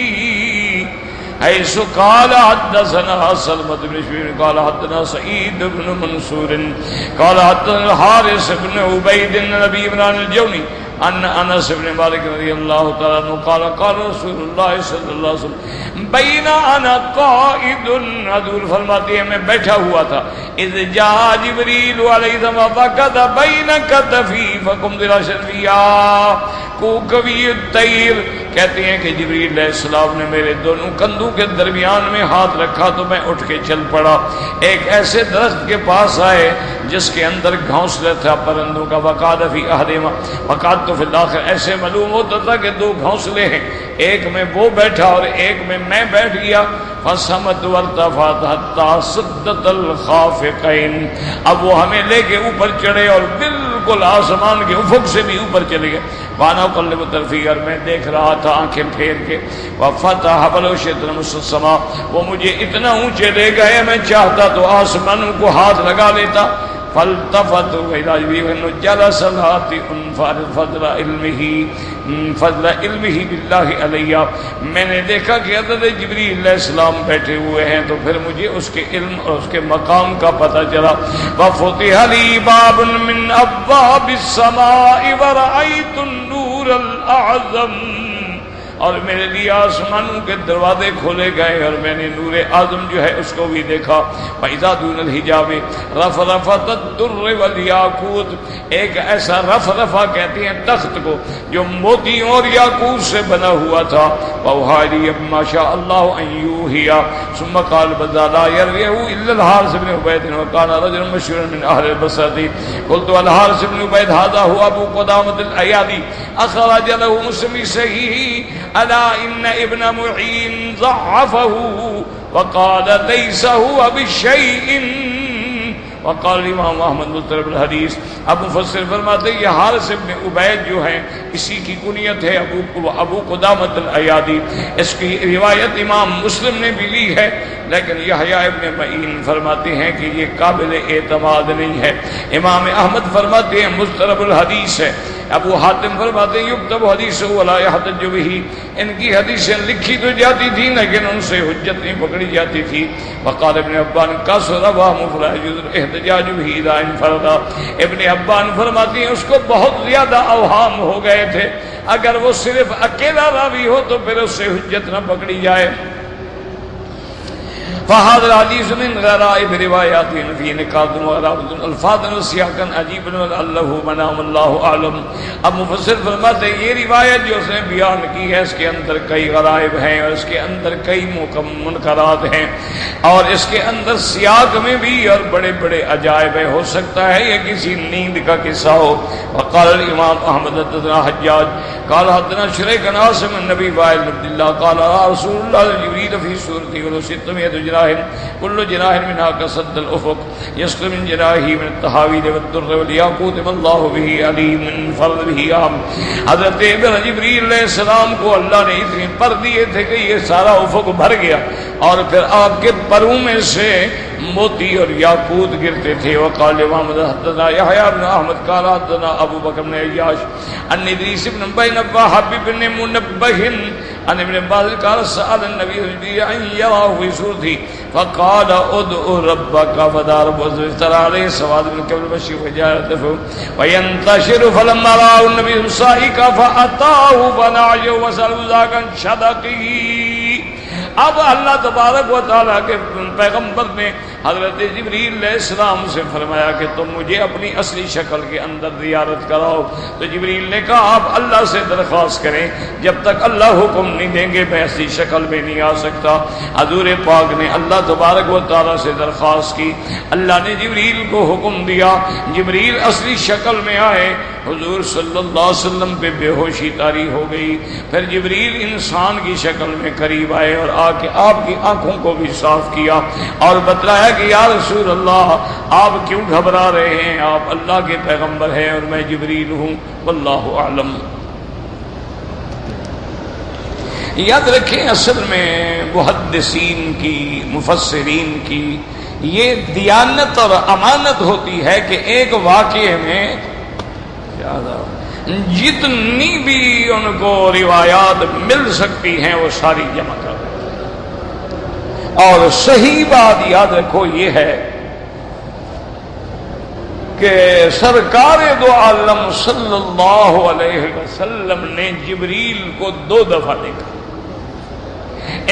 حيث قال حدثنا سلمة بن شبيب قال حدثنا سعيد بن منصور قال حدثنا الحارث بن عبيد النبي بن الجوني ان انس بن مالک رضی اللہ تعالی عنہ قال قال رسول اللہ صلی اللہ علیہ وسلم بین انا قائد، حضور فرماتے ہیں میں بیٹھا ہوا تھا، اذ جاء جبریل علیہ السلام فقد بین کتفی فقمت الى شرفیا کو کبھی الطیر، کہتے ہیں کہ جبریل علیہ السلام نے میرے دونوں کندھوں کے درمیان میں ہاتھ رکھا تو میں اٹھ کے چل پڑا، ایک ایسے درخت کے پاس آئے جس کے اندر گھونسلے تھا پرندوں کا، وقعد فی احدہما وقعدت فی الاخر، ایسے معلوم ہوتا تھا کہ دو گھونسلے ہیں، ایک میں وہ بیٹھا اور ایک میں بیٹھ گیا، فصمت وارتفعت حتی سدت الخافقین، اب وہ ہمیں لے کے اوپر چڑھے اور بالکل آسمان کے افق سے بھی اوپر چلے گئے، وانا اقلب طرفی، اور میں دیکھ رہا تھا آنکھیں پھیر کے، وفتح ولو شئت لمس السماء، وہ مجھے اتنا اونچے لے گئے میں چاہتا تو آسمانوں کو ہاتھ لگا لیتا، فالتفت وإذا جبريل جلس الهاتف فضل علمه بالله علیہ، میں نے دیکھا کہ حضرت جبریل علیہ السلام بیٹھے ہوئے ہیں تو پھر مجھے اس کے علم اور اس کے مقام کا پتہ چلا، وفتح لي باب من ابواب السماء ورأيت النور الاعظم، اور میرے لیے آسمانوں کے دروازے کھولے گئے اور میں نے نور اعظم جو ہے اس کو بھی دیکھا، فإذا دون الحجاب رفرفت الدر والیاقوت، ایک ایسا رفرفہ کہتے ہیں تخت کو جو موتیوں اور یاقوت سے بنا ہوا تھا، وأوحى ما شاء الله أن يوحي، ثم قال بذا لا يرويه إلا الحارث بن عبيد وكان رجلا مشهورا من أهل البصرة، قلت الحارث بن عبيد هذا هو أبو قدامة الأيادي، أخرج له مسلم صحيح ألا إن ابن معين ضعفه وقال ليس هو بشيء، وقال امام احمد مضطرب الحدیث، اب مفسر فرماتے ہیں یہ حارث ابن عبید جو ہیں اسی کی کنیت ہے ابو قدامۃ الایادی، اس کی روایت امام مسلم نے بھی لی ہے، لیکن یحییٰ ابن معین فرماتے ہیں کہ یہ قابل اعتماد نہیں ہے، امام احمد فرماتے ہیں مضطرب الحدیث ہے، ابو حاتم فرماتے ہیں یکتب حدیث ولا یحتج به، ان کی حدیثیں لکھی تو جاتی تھی لیکن ان سے حجت نہیں پکڑی جاتی تھی، وقال ابن حبان کثر وهم فلا يجوز الاحتجاج به اذا انفرد، ابن حبان فرماتے ہیں اس کو بہت زیادہ اوہام ہو گئے تھے، اگر وہ صرف اکیلا راوی ہو تو پھر اس سے حجت نہ پکڑی جائے، فهذا الحديث من غرائب روایات فی نکات وغرابت الفاظ وسیاقا عجیب لعلہ منام اللہ اعلم، اب مفسر فرماتے ہیں یہ روایت جو اس نے بیان کی ہے اس کے اندر کئی غرائب ہیں اور اس کے اندر کئی منکرات ہیں اور اس کے اندر سیاق میں بھی اور بڑے بڑے عجائب ہیں، ہو سکتا ہے یہ کسی نیند کا قصہ ہو، وقال الامام احمد حدثنا حجاج قال حدثنا شریک بن عاصم النبی وائل بن عبد اللہ قال رسول اللہ جبریل فی صورته ولو كل جناح منها كسد الافق يسقط من جناحه من التهاويل والدر والياقوت ما الله به عليم من فضله عام، حضرت جبریل علیہ السلام کو اللہ نے اتنے پر دیے تھے کہ یہ سارا افق بھر گیا اور پھر آپ کے پروں میں سے موتی اور یاقوت گرتے تھے، وقال امام حدثنا يحيى بن احمد قال حدثنا ابو بکر بن عیاش ان ادریس بن بن حبیب بن منبہ ان ابن عباس قال سأل النبي ان يراه في صورته فقال ادعو ربك فدار وزفتر عليه سواد من قبل المشي وجاءته وينتشر، فلما رأى النبي صائقا فأتاه فنعيه وسأله ذاك عن شدقه، اب اللہ تبارک و تعالیٰ کے پیغمبر نے حضرت جبریل علیہ السلام سے فرمایا کہ تم مجھے اپنی اصلی شکل کے اندر زیارت کراؤ، تو جبریل نے کہا آپ اللہ سے درخواست کریں، جب تک اللہ حکم نہیں دیں گے میں اصلی شکل میں نہیں آ سکتا، حضور پاک نے اللہ تبارک و تعالیٰ سے درخواست کی، اللہ نے جبریل کو حکم دیا، جبریل اصلی شکل میں آئے، حضور صلی اللہ علیہ وسلم پہ بے ہوشی طاری ہو گئی، پھر جبریل انسان کی شکل میں قریب آئے اور آ کے آپ کی آنکھوں کو بھی صاف کیا اور بتلایا کہ یا رسول اللہ آپ کیوں گھبرا رہے ہیں، آپ اللہ کے پیغمبر ہیں اور میں جبریل ہوں، واللہ اعلم۔ یاد رکھیں اصل میں محدثین کی مفسرین کی یہ دیانت اور امانت ہوتی ہے کہ ایک واقعے میں جتنی بھی ان کو روایات مل سکتی ہیں وہ ساری جمع کر دیں، اور صحیح بات یاد رکھو یہ ہے کہ سرکار دو عالم صلی اللہ علیہ وسلم نے جبریل کو 2 دفعہ دیکھا.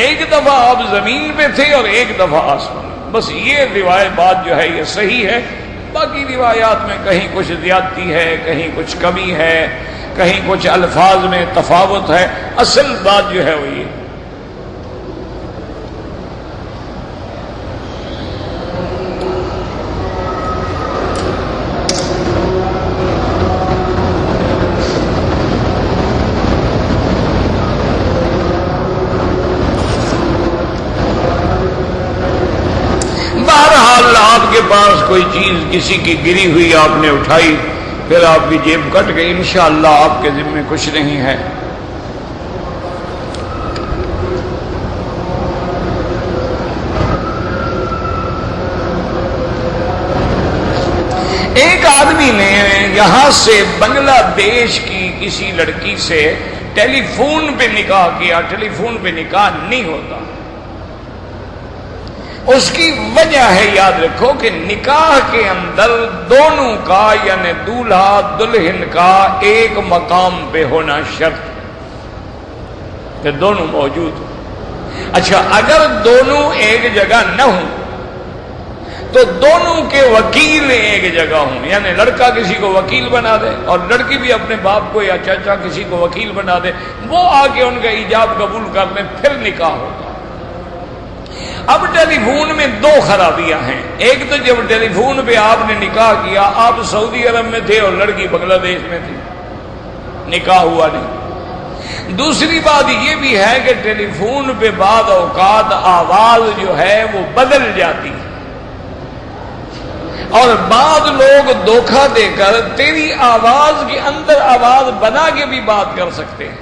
ایک دفعہ آپ زمین پہ تھے اور ایک دفعہ آسمان. بس یہ روایت بات جو ہے یہ صحیح ہے. باقی روایات میں کہیں کچھ زیادتی ہے، کہیں کچھ کمی ہے، کہیں کچھ الفاظ میں تفاوت ہے. اصل بات جو ہے وہ یہ. آپ کے پاس کوئی چیز کسی کی گری ہوئی آپ نے اٹھائی، پھر آپ کی جیب کٹ گئی، انشاءاللہ آپ کے ذمہ کچھ نہیں ہے. ایک آدمی نے یہاں سے بنگلہ دیش کی کسی لڑکی سے ٹیلی فون پہ نکاح کیا. ٹیلی فون پہ نکاح نہیں ہوتا. اس کی وجہ ہے، یاد رکھو، کہ نکاح کے اندر دونوں کا یعنی دولہا دلہن کا ایک مقام پہ ہونا شرط کہ دونوں موجود ہوں. اچھا، اگر دونوں ایک جگہ نہ ہوں تو دونوں کے وکیل ایک جگہ ہوں، یعنی لڑکا کسی کو وکیل بنا دے اور لڑکی بھی اپنے باپ کو یا چاچا کسی کو وکیل بنا دے، وہ آ کے ان کا ایجاب قبول کر لیں، پھر نکاح ہوگا. اب ٹیلی فون میں 2 خرابیاں ہیں. ایک تو جب ٹیلی فون پہ آپ نے نکاح کیا، آپ سعودی عرب میں تھے اور لڑکی بنگلہ دیش میں تھی، نکاح ہوا نہیں. دوسری بات یہ بھی ہے کہ ٹیلی فون پہ بعض اوقات آواز جو ہے وہ بدل جاتی ہے، اور بعض لوگ دھوکہ دے کر تیری آواز کے اندر آواز بنا کے بھی بات کر سکتے ہیں.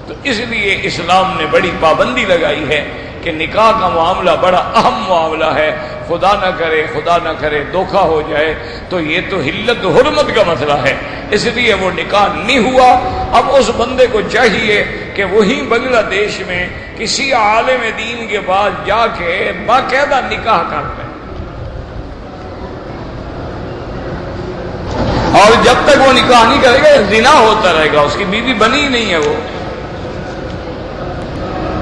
تو اس لیے اسلام نے بڑی پابندی لگائی ہے کہ نکاح کا معاملہ بڑا اہم معاملہ ہے. خدا نہ کرے دھوکہ ہو جائے تو یہ تو حلت حرمت کا مسئلہ ہے. اس لیے وہ نکاح نہیں ہوا. اب اس بندے کو چاہیے کہ وہی بنگلہ دیش میں کسی عالم دین کے پاس جا کے باقاعدہ نکاح کر لے، اور جب تک وہ نکاح نہیں کرے گا زنا ہوتا رہے گا. اس کی بیوی بنی نہیں ہے. وہ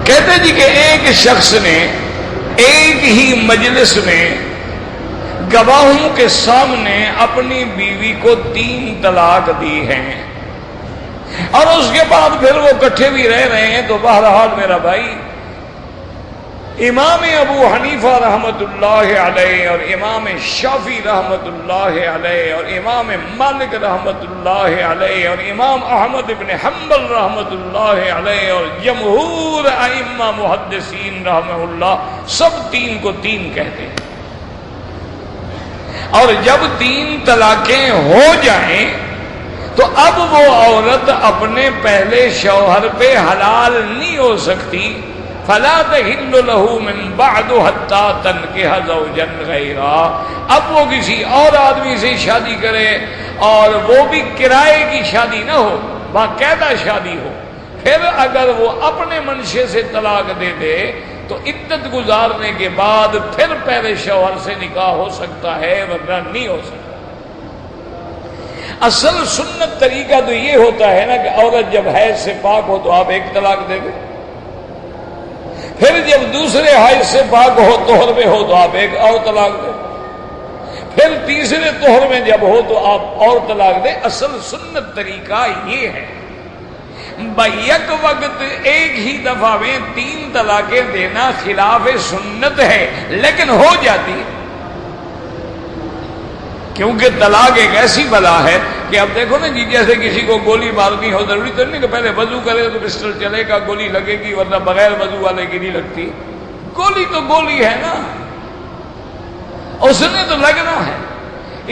کہتے جی کہ ایک شخص نے ایک ہی مجلس میں گواہوں کے سامنے اپنی بیوی کو 3 طلاق دی ہیں، اور اس کے بعد پھر وہ اکٹھے بھی رہ رہے ہیں. تو بہرحال میرا بھائی، امام ابو حنیفہ رحمت اللہ علیہ اور امام شافعی رحمت اللہ علیہ اور امام مالک رحمت اللہ علیہ اور امام احمد بن حنبل رحمت اللہ علیہ اور جمہور ائمہ محدثین رحمہ اللہ سب 3 کو 3 کہتے ہیں. اور جب 3 طلاقیں ہو جائیں تو اب وہ عورت اپنے پہلے شوہر پہ حلال نہیں ہو سکتی. فلا تحل له من بعد حتى تنكح زوجا غيره. اب وہ کسی اور آدمی سے شادی کرے، اور وہ بھی کرائے کی شادی نہ ہو، باقاعدہ شادی ہو. پھر اگر وہ اپنے منشے سے طلاق دے دے تو عدت گزارنے کے بعد پھر پہلے شوہر سے نکاح ہو سکتا ہے، ورنہ نہیں ہو سکتا. اصل سنت طریقہ تو یہ ہوتا ہے نا کہ عورت جب حیض سے پاک ہو تو آپ ایک طلاق دے دیں، پھر جب دوسرے حیض سے پاک ہو طہر میں ہو تو آپ ایک اور طلاق دیں، پھر تیسرے طہر میں جب ہو تو آپ اور طلاق دیں. اصل سنت طریقہ یہ ہے. بیک وقت ایک ہی دفعہ میں 3 طلاقیں دینا خلاف سنت ہے، لیکن ہو جاتی ہے. کیونکہ طلاق ایک ایسی بلا ہے کہ اب دیکھو نا جی، جیسے کسی کو گولی مارنی ہو، ضروری تو نہیں کہ پہلے وضو کرے تو پسٹل چلے گا، گولی لگے گی، ورنہ بغیر وضو والے کی نہیں لگتی. گولی تو گولی ہے نا، اس نے تو لگنا ہے.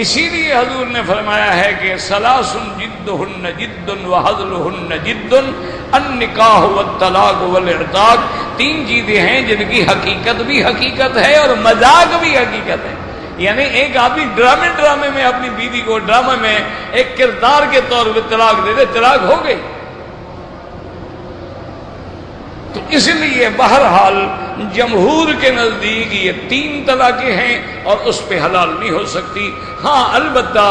اسی لیے حضور نے فرمایا ہے کہ ثلاث جدہن جد وحذلہن جد، النکاح والطلاق والعتاق. 3 چیزیں ہیں جن کی حقیقت بھی حقیقت ہے اور مذاق بھی حقیقت ہے. یعنی ایک آدمی ڈرامے میں اپنی بیوی کو ڈرامے میں ایک کردار کے طور پہ طلاق دے دے، طلاق ہو گئی. تو اس لیے بہرحال جمہور کے نزدیک یہ 3 طلاقیں ہیں اور اس پہ حلال نہیں ہو سکتی. ہاں البتہ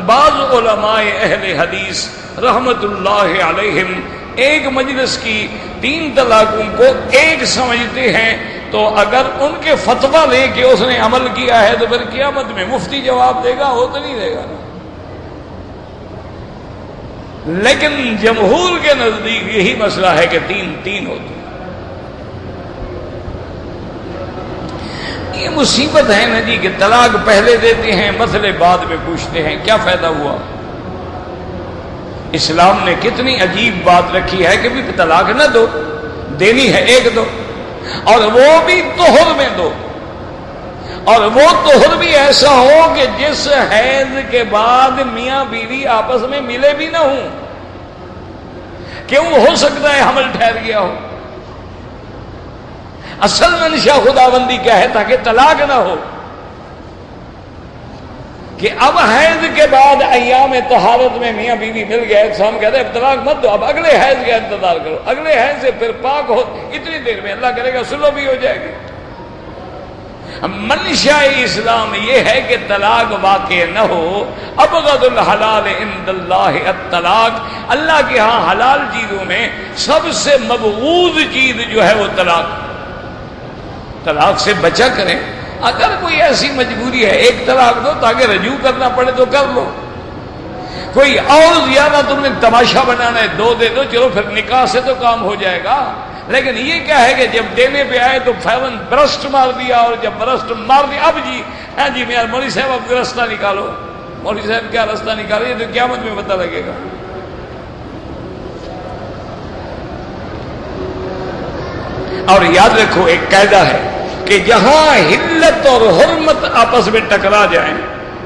بعض علماء اہل حدیث رحمت اللہ علیہم ایک مجلس کی 3 طلاقوں کو ایک سمجھتے ہیں، تو اگر ان کے فتویٰ لے کے اس نے عمل کیا ہے تو پھر قیامت میں مفتی جواب دے گا، وہ تو نہیں دے گا. لیکن جمہور کے نزدیک یہی مسئلہ ہے کہ 3 ہوتے ہیں. یہ مصیبت ہے نا جی کہ طلاق پہلے دیتے ہیں، مسئلے بعد میں پوچھتے ہیں. کیا فائدہ ہوا؟ اسلام نے کتنی عجیب بات رکھی ہے کہ بھی طلاق نہ دو، دینی ہے 1 دو، اور وہ بھی طہر میں دو، اور وہ طہر بھی ایسا ہو کہ جس حیض کے بعد میاں بیوی آپس میں ملے بھی نہ ہوں. کیوں؟ ہو سکتا ہے حمل ٹھہر گیا ہو. اصل منشا خداوندی کیا ہے؟ تاکہ طلاق نہ ہو، کہ اب حیض کے بعد ایام طہارت میں میاں بیوی مل گئے، ہم کہتے ہیں اب طلاق مت دو، اب اگلے حیض کا انتظار کرو، اگلے حیض سے پھر پاک ہو، اتنی دیر میں اللہ کرے گا سلو بھی ہو جائے گی. منشا اسلام یہ ہے کہ طلاق واقع نہ ہو. ابغض الحلال عند اللہ الطلاق، اللہ کے ہاں حلال چیزوں میں سب سے مبغوض چیز جو ہے وہ طلاق سے بچا کریں. اگر کوئی ایسی مجبوری ہے 1 طلاق دو تاکہ رجوع کرنا پڑے تو کر لو. کوئی اور زیادہ تم نے تماشا بنانا ہے 2 دے دو، چلو پھر نکاح سے تو کام ہو جائے گا. لیکن یہ کیا ہے کہ جب دینے پہ آئے تو فوراً برسٹ مار دیا، اور جب برسٹ مار دیا اب جی ہاں جی میاں مولوی صاحب اب راستہ نکالو. مولوی صاحب کیا راستہ نکالے؟ یہ تو قیامت میں پتہ لگے گا. اور یاد رکھو ایک قاعدہ ہے کہ جہاں حلت اور حرمت آپس میں ٹکرا جائیں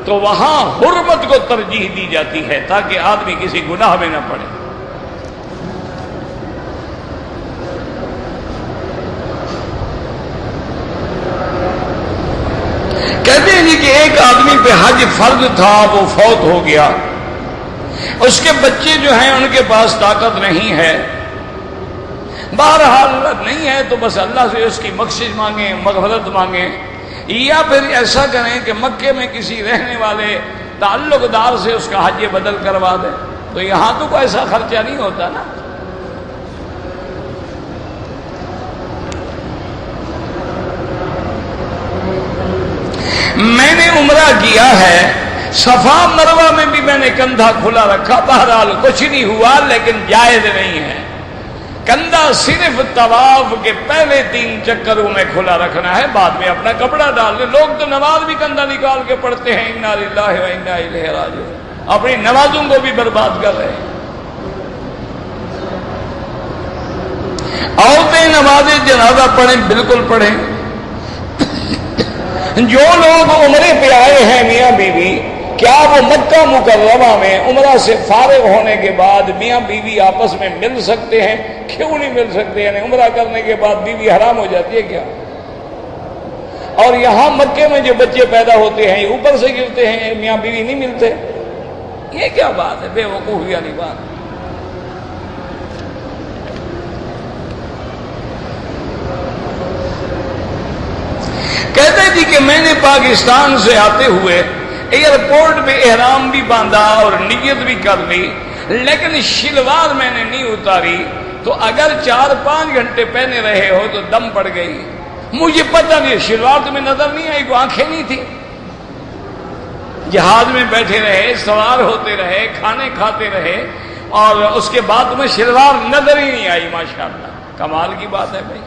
تو وہاں حرمت کو ترجیح دی جاتی ہے تاکہ آدمی کسی گناہ میں نہ پڑے. کہتے ہیں جی کہ ایک آدمی پہ حج فرض تھا، وہ فوت ہو گیا، اس کے بچے جو ہیں ان کے پاس طاقت نہیں ہے، بہرحال نہیں ہے تو بس اللہ سے اس کی بخشش مانگیں، مغفرت مانگیں، یا پھر ایسا کریں کہ مکے میں کسی رہنے والے تعلق دار سے اس کا حج بدل کروا دیں. تو یہاں تو کوئی ایسا خرچہ نہیں ہوتا نا. میں نے عمرہ کیا ہے، صفا مروہ میں بھی میں نے کندھا کھلا رکھا، بہرحال کچھ نہیں ہوا، لیکن جائز نہیں ہے. کندھا صرف طواف کے پہلے 3 چکروں میں کھلا رکھنا ہے، بعد میں اپنا کپڑا ڈال لیں. لوگ تو نماز بھی کندھا نکال کے پڑھتے ہیں، انا للہ و انا الیہ راجعون، اپنی نمازوں کو بھی برباد کر رہے ہیں. عورتیں نماز جنازہ پڑھیں، بالکل پڑھیں. جو لوگ عمرے پہ آئے ہیں میاں بیوی، کیا وہ مکہ مکرمہ میں عمرہ سے فارغ ہونے کے بعد میاں بیوی آپس میں مل سکتے ہیں؟ کیوں نہیں مل سکتے؟ یعنی عمرہ کرنے کے بعد بیوی حرام ہو جاتی ہے کیا؟ اور یہاں مکے میں جو بچے پیدا ہوتے ہیں یہ اوپر سے گرتے ہیں، میاں بیوی نہیں ملتے؟ یہ کیا بات ہے؟ بے وقوفی والی بات. کہتے جی کہ میں نے پاکستان سے آتے ہوئے ایئرپورٹ پہ احرام بھی باندھا اور نیت بھی کر لی، لیکن شلوار میں نے نہیں اتاری، تو اگر 4-5 گھنٹے پہنے رہے ہو تو دم پڑ گئی. مجھے پتہ نہیں، شلوار تمہیں نظر نہیں آئی؟ کو آنکھیں نہیں تھی؟ جہاز میں بیٹھے رہے، سوار ہوتے رہے، کھانے کھاتے رہے، اور اس کے بعد تمہیں شلوار نظر ہی نہیں آئی. ماشاءاللہ کمال کی بات ہے بھائی.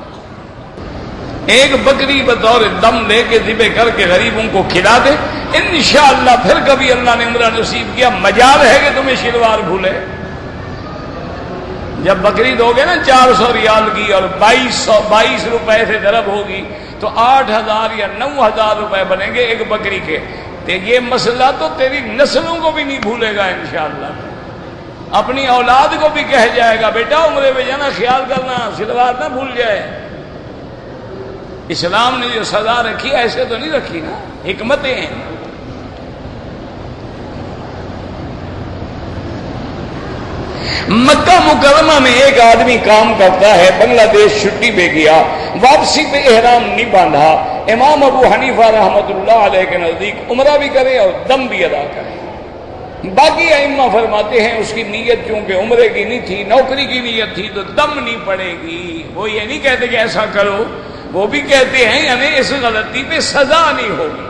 ایک بکری بطور دم لے کے ذبح کر کے غریبوں کو کھلا دے، انشاءاللہ پھر کبھی اللہ نے عمرہ نصیب کیا. مجال ہے کہ تمہیں شلوار بھولے. جب بکری دو گے نا 400 ریال کی اور 22 روپے سے ضرب ہوگی تو 8,000 یا 9,000 روپے بنیں گے ایک بکری کے. یہ مسئلہ تو تیری نسلوں کو بھی نہیں بھولے گا انشاءاللہ. اپنی اولاد کو بھی کہہ جائے گا بیٹا عمرے میں جانا خیال کرنا، شلوار نہ بھول جائے. اسلام نے جو سزا رکھی ایسے تو نہیں رکھی نا، حکمتیں ہیں. مکہ مکرمہ میں ایک آدمی کام کرتا ہے، بنگلہ دیش چھٹی پہ گیا، واپسی پہ احرام نہیں باندھا، امام ابو حنیفہ رحمۃ اللہ علیہ کے نزدیک عمرہ بھی کرے اور دم بھی ادا کرے۔ باقی ائمہ فرماتے ہیں اس کی نیت چونکہ عمرے کی نہیں تھی، نوکری کی نیت تھی تو دم نہیں پڑے گی۔ وہ یہ نہیں کہتے کہ ایسا کرو، وہ بھی کہتے ہیں یعنی اس غلطی پہ سزا نہیں ہوگی،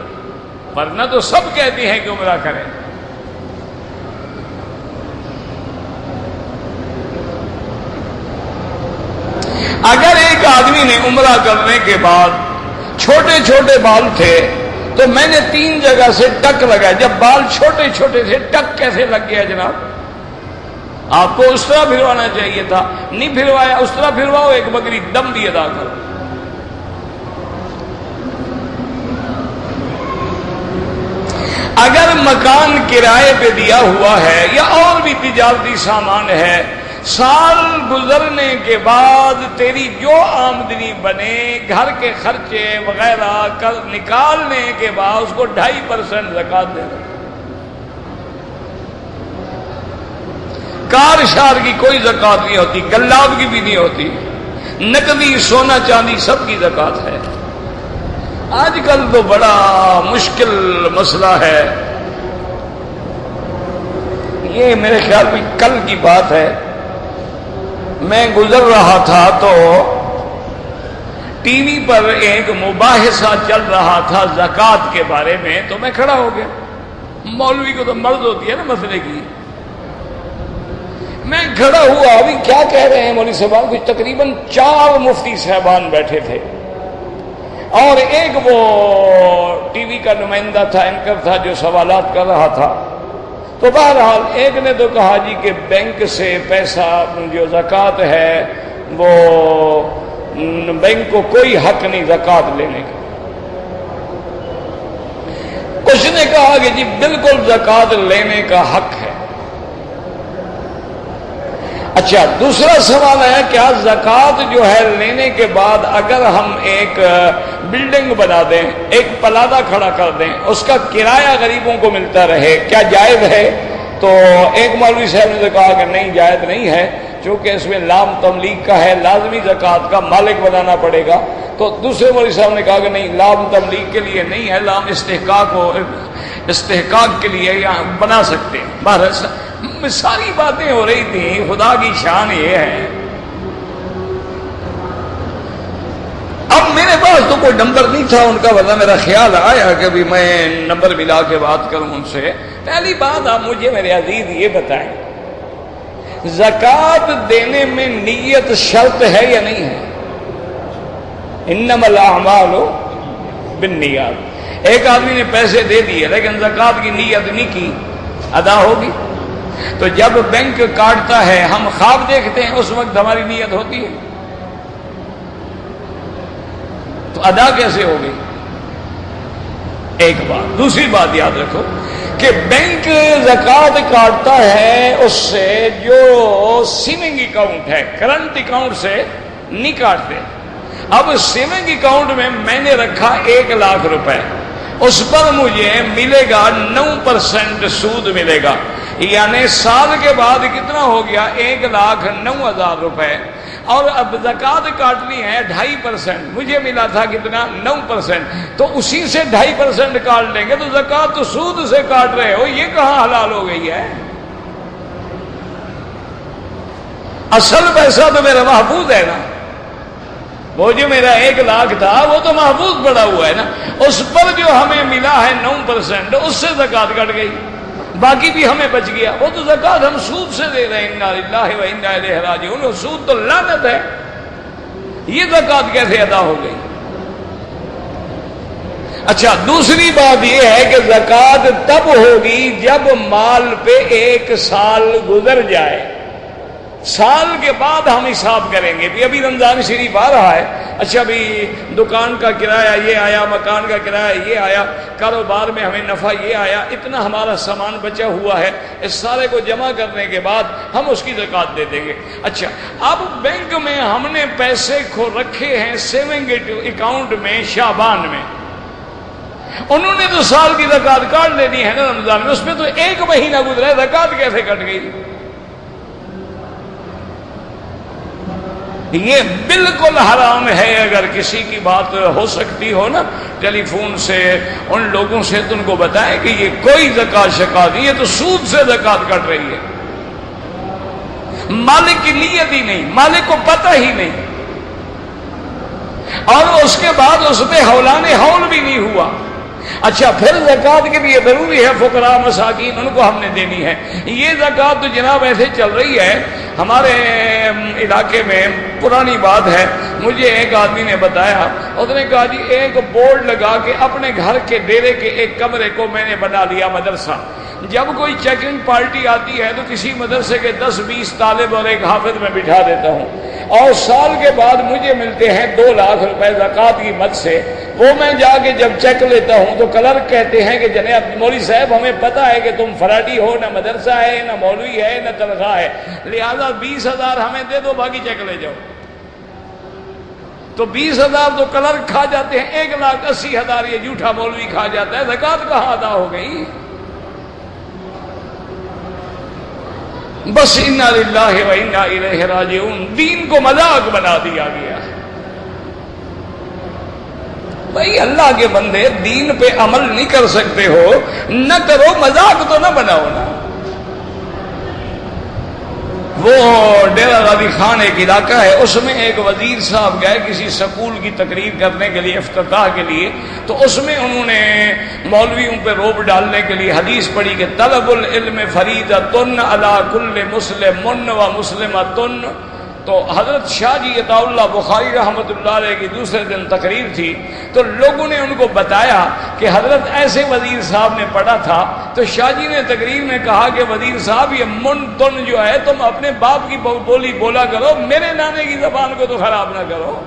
ورنہ تو سب کہتے ہیں کہ عمرہ کریں۔ اگر ایک آدمی نے عمرہ کرنے کے بعد چھوٹے چھوٹے بال تھے تو میں نے 3 جگہ سے ٹک لگایا، جب بال چھوٹے چھوٹے تھے ٹک کیسے لگ گیا جناب؟ آپ کو اس طرح پھروانا چاہیے تھا، نہیں پھروایا، اس طرح پھرواؤ، ایک بکری دم بھی ادا کرو۔ اگر مکان کرائے پہ دیا ہوا ہے یا اور بھی تجارتی سامان ہے، سال گزرنے کے بعد تیری جو آمدنی بنے گھر کے خرچے وغیرہ نکالنے کے بعد اس کو 2.5% زکوٰۃ دے دو۔ کار شار کی کوئی زکوٰۃ نہیں ہوتی، گلاب کی بھی نہیں ہوتی، نقدی سونا چاندی سب کی زکوٰۃ ہے۔ آج کل تو بڑا مشکل مسئلہ ہے، یہ میرے خیال میں کل کی بات ہے، میں گزر رہا تھا تو ٹی وی پر ایک مباحثہ چل رہا تھا زکوٰۃ کے بارے میں، تو میں کھڑا ہو گیا۔ مولوی کو تو مرض ہوتی ہے نا مسئلے کی، میں کھڑا ہوا، ابھی کیا کہہ رہے ہیں مولوی صاحبان، کچھ تقریباً 4 مفتی صاحبان بیٹھے تھے اور ایک وہ ٹی وی کا نمائندہ تھا، اینکر تھا جو سوالات کر رہا تھا۔ تو بہرحال ایک نے تو کہا جی کہ بینک سے پیسہ جو زکوٰۃ ہے وہ بینک کو کوئی حق نہیں زکوٰۃ لینے کا۔ اس نے کہا کہ جی بالکل زکوٰۃ لینے کا حق ہے۔ اچھا، دوسرا سوال ہے کیا زکوٰۃ جو ہے لینے کے بعد اگر ہم ایک بلڈنگ بنا دیں، ایک پلادہ کھڑا کر دیں، اس کا کرایہ غریبوں کو ملتا رہے، کیا جائز ہے؟ تو ایک مولوی صاحب نے کہا کہ نہیں، جائز نہیں ہے، چونکہ اس میں لام تملیک کا ہے، لازمی زکوٰۃ کا مالک بنانا پڑے گا۔ تو دوسرے مولوی صاحب نے کہا کہ نہیں، لام تملیک کے لیے نہیں ہے، لام استحقاق کے لیے یہاں بنا سکتے ہیں۔ بہرحال ساری باتیں ہو رہی تھیں، خدا کی شان یہ ہے۔ اب میرے پاس تو کوئی نمبر نہیں تھا ان کا، ورنہ میرا خیال آیا کہ بھی میں نمبر ملا کے بات کروں ان سے۔ پہلی بات آپ مجھے میرے عزیز یہ بتائیں، زکوٰۃ دینے میں نیت شرط ہے یا نہیں ہے؟ انما الاعمال بالنیات۔ ایک آدمی نے پیسے دے دیے لیکن زکوٰۃ کی نیت نہیں کی، ادا ہوگی؟ تو جب بینک کاٹتا ہے ہم خواب دیکھتے ہیں، اس وقت ہماری نیت ہوتی ہے، تو ادا کیسے ہوگی؟ ایک بات۔ دوسری بات یاد رکھو کہ بینک زکوٰۃ کاٹتا ہے اس سے جو سیونگ اکاؤنٹ ہے، کرنٹ اکاؤنٹ سے نہیں کاٹتے۔ اب سیونگ اکاؤنٹ میں میں نے رکھا 1 لاکھ روپے، اس پر مجھے ملے گا 9% سود ملے گا، یعنی سال کے بعد کتنا ہو گیا؟ 1,09,000 روپے، اور اب زکوٰۃ کاٹنی ہے 2.5%، مجھے ملا تھا کتنا؟ 9%، تو اسی سے 2.5% کاٹ لیں گے، تو زکوٰۃ تو سود سے کاٹ رہے ہو، یہ کہاں حلال ہو گئی ہے؟ اصل پیسہ تو میرا محفوظ ہے نا، وہ جو میرا 1 لاکھ تھا وہ تو محفوظ پڑا ہوا ہے نا، اس پر جو ہمیں ملا ہے 9%، اس سے زکوٰۃ کٹ گئی، باقی بھی ہمیں بچ گیا، وہ تو زکوٰۃ ہم سود سے دے رہے ہیں۔ انا للہ و انا الیہ راجعون، سود تو لعنت ہے، یہ زکوٰۃ کیسے ادا ہو گئی؟ اچھا، دوسری بات یہ ہے کہ زکوٰۃ تب ہوگی جب مال پہ 1 سال گزر جائے، سال کے بعد ہم حساب کریں گے۔ ابھی رمضان شریف آ رہا ہے، اچھا بھی دکان کا کرایہ یہ آیا، مکان کا کرایہ یہ آیا، کاروبار میں ہمیں نفع یہ آیا، اتنا ہمارا سامان بچا ہوا ہے، اس سارے کو جمع کرنے کے بعد ہم اس کی زکوٰۃ دے دیں گے۔ اچھا، اب بینک میں ہم نے پیسے کو رکھے ہیں سیونگ اکاؤنٹ میں شعبان میں، انہوں نے تو سال کی زکوٰۃ کاٹ لینی ہے نا رمضان میں، اس میں تو 1 مہینہ گزرا ہے، زکوٰۃ کیسے کٹ گئی؟ یہ بالکل حرام ہے۔ اگر کسی کی بات ہو سکتی ہو نا ٹیلی فون سے ان لوگوں سے، تو ان کو بتائیں کہ یہ کوئی زکات شکات نہیں، یہ تو سود سے زکات کٹ رہی ہے۔ مالک کی نیت ہی نہیں، مالک کو پتہ ہی نہیں، اور اس کے بعد اس میں ہولان ہول بھی نہیں ہوا۔ اچھا پھر زکات کے لیے ضروری ہے فقراء مساکین، ان کو ہم نے دینی ہے۔ یہ زکات تو جناب ایسے چل رہی ہے ہمارے علاقے میں، پرانی بات ہے، مجھے ایک آدمی نے بتایا، اس نے کہا جی ایک بورڈ لگا کے اپنے گھر کے ڈیرے کے ایک کمرے کو میں نے بنا لیا مدرسہ۔ جب کوئی چیکنگ پارٹی آتی ہے تو کسی مدرسے کے 10-20 طالب اور ایک حافظ میں بٹھا دیتا ہوں، اور سال کے بعد مجھے ملتے ہیں 2 لاکھ روپے زکات کی مد سے۔ وہ میں جا کے جب چیک لیتا ہوں تو کلرک کہتے ہیں کہ جناب مولوی صاحب ہمیں پتہ ہے کہ تم فراڈی ہو، نہ مدرسہ ہے، نہ مولوی ہے، نہ تنخواہ ہے، لہذا 20,000 ہمیں دے دو، باقی چیک لے جاؤ۔ تو 20,000 تو کلرک کھا جاتے ہیں، 1,80,000 یہ جھوٹا مولوی کھا جاتا ہے، زکات کہاں ادا ہو گئی؟ بس انا للہ و انا الیہ راجعون، دین کو مذاق بنا دیا گیا ہے۔ بھائی اللہ کے بندے دین پہ عمل نہیں کر سکتے ہو، نہ کرو، مذاق تو نہ بناؤ نا۔ وہ ڈیرہ غازی خان ایک علاقہ ہے، اس میں ایک وزیر صاحب گئے کسی سکول کی تقریر کرنے کے لیے، افتتاح کے لیے، تو اس میں انہوں نے مولویوں پہ روب ڈالنے کے لیے حدیث پڑھی کہ طلب العلم فریضۃ علی کل مسلم و مسلمۃ۔ تو حضرت شاہ جی عطا اللہ بخاری رحمۃ اللہ علیہ کی دوسرے دن تقریر تھی، تو لوگوں نے ان کو بتایا کہ حضرت ایسے وزیر صاحب نے پڑھا تھا، تو شاہ جی نے تقریر میں کہا کہ وزیر صاحب یہ من تن جو ہے تم اپنے باپ کی بولی بولا کرو، میرے نانے کی زبان کو تو خراب نہ کرو،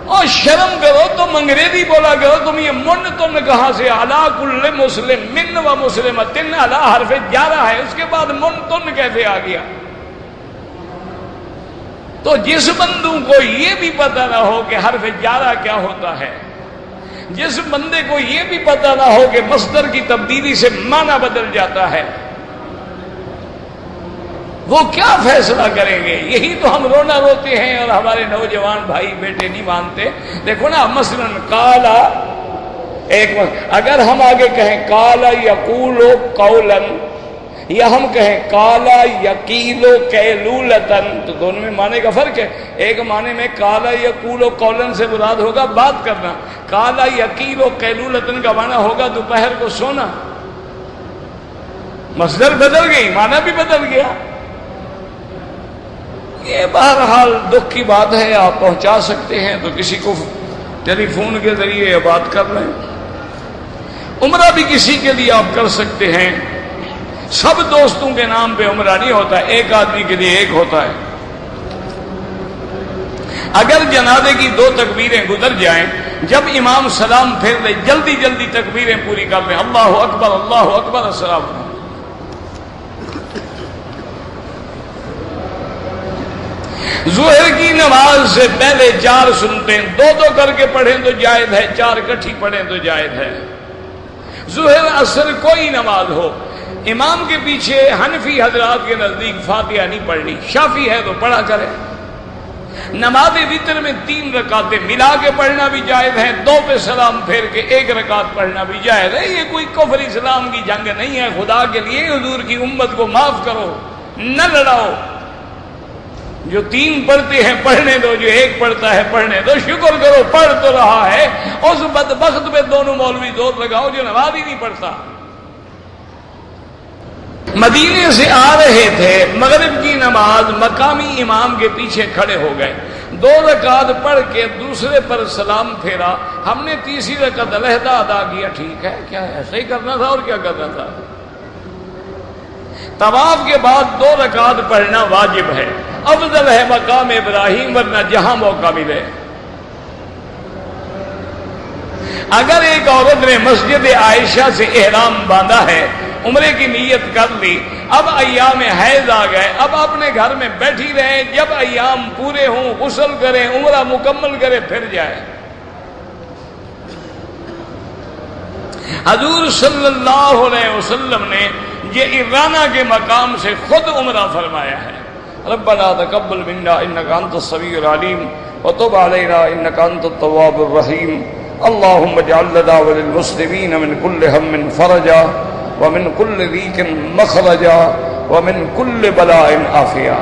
اور شرم کرو، تم انگریزی بولا کرو، تم یہ من تن کہاں سے؟ علی کل مسلم من و مسلمۃ، علی حرف جارہ ہے، اس کے بعد من تن کیسے آ گیا؟ تو جس بندوں کو یہ بھی پتہ نہ ہو کہ حرف جارہ کیا ہوتا ہے، جس بندے کو یہ بھی پتہ نہ ہو کہ مصدر کی تبدیلی سے معنی بدل جاتا ہے، وہ کیا فیصلہ کریں گے؟ یہی تو ہم رونا روتے ہیں اور ہمارے نوجوان بھائی بیٹے نہیں مانتے۔ دیکھو نا مثلا کالا، ایک اگر ہم آگے کہیں کالا یقول قولا، یا ہم کہیں کالا یقیل کیلولتن، تو دونوں میں معنی کا فرق ہے۔ ایک معنی میں کالا یقول قولن سے مراد ہوگا بات کرنا، کالا یقیل کیلولتن کا معنی ہوگا دوپہر کو سونا۔ مصدر بدل گئی، معنی بھی بدل گیا۔ یہ بہرحال دکھ کی بات ہے، آپ پہنچا سکتے ہیں تو کسی کو ٹیلی فون کے ذریعے بات کر رہے ہیں۔ عمرہ بھی کسی کے لیے آپ کر سکتے ہیں، سب دوستوں کے نام پہ عمرہ نہیں ہوتا، ایک آدمی کے لیے ایک ہوتا ہے۔ اگر جنازے کی 2 تکبیریں گزر جائیں، جب امام سلام پھیر لے جلدی جلدی تکبیریں پوری کر لیں، اللہ اکبر اللہ اکبر السلام۔ ظہر کی نماز سے پہلے 4 سنتیں 2 کر کے پڑھیں تو جائز ہے، 4 اکٹھی پڑھیں تو جائز ہے۔ ظہر عصر کوئی نماز ہو، امام کے پیچھے حنفی حضرات کے نزدیک فاتحہ نہیں پڑھنی، شافعی ہے تو پڑھا کرے۔ نماز وتر میں 3 رکعتیں ملا کے پڑھنا بھی جائز ہے، 2 پہ سلام پھیر کے 1 رکعت پڑھنا بھی جائز ہے۔ یہ کوئی کفر اسلام کی جنگ نہیں ہے، خدا کے لیے حضور کی امت کو معاف کرو، نہ لڑاؤ۔ جو 3 پڑھتے ہیں پڑھنے دو، جو 1 پڑھتا ہے پڑھنے دو، شکر کرو پڑھ تو رہا ہے۔ اس بدبخت پہ دونوں مولوی زور لگاؤ جو نماز ہی نہیں پڑھتا۔ مدینے سے آ رہے تھے، مغرب کی نماز مقامی امام کے پیچھے کھڑے ہو گئے، 2 رکعت پڑھ کے دوسرے پر سلام پھیرا، ہم نے تیسری رکعت علیحدہ ادا کیا، ٹھیک ہے، کیا ایسا ہی کرنا تھا اور کیا کرنا تھا؟ طواف کے بعد 2 رکعت پڑھنا واجب ہے، افضل ہے مقام ابراہیم، ورنہ جہاں موقع ملے۔ اگر ایک عورت نے مسجد عائشہ سے احرام باندھا ہے، عمرے کی نیت کر لی، اب ایام حیض آ گئے، اب اپنے گھر میں بیٹھی رہے، جب ایام پورے ہوں غسل کریں، عمرہ مکمل کرے، پھر جائے۔ حضور صلی اللہ علیہ وسلم نے یہ ایرانہ کے مقام سے خود عمرہ فرمایا ہے، ربنا تقبل منا إنك أنت السميع العليم وتب علينا إنك أنت التواب الرحيم. اللهم اجعل لنا وللمسلمين من كل هم فرجا ومن كل ضيق مخرجا ومن كل بلاء عافيا.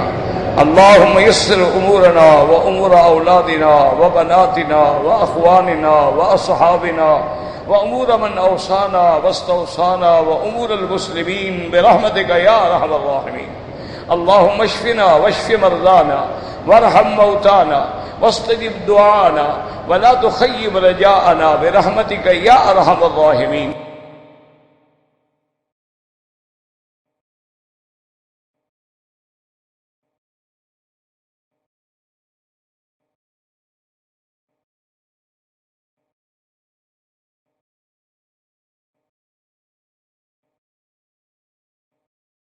اللهم يسر أمورنا وأمور أولادنا وبناتنا وأخواننا وأصحابنا وأمور من أوصانا واستوصانا وأمور المسلمين برحمتك يا أرحم الراحمين. اللهم اشفنا واشف مرضانا وارحم موتانا واستجب دعانا ولا تخيب رجاءنا برحمتك يا أرحم الراحمين.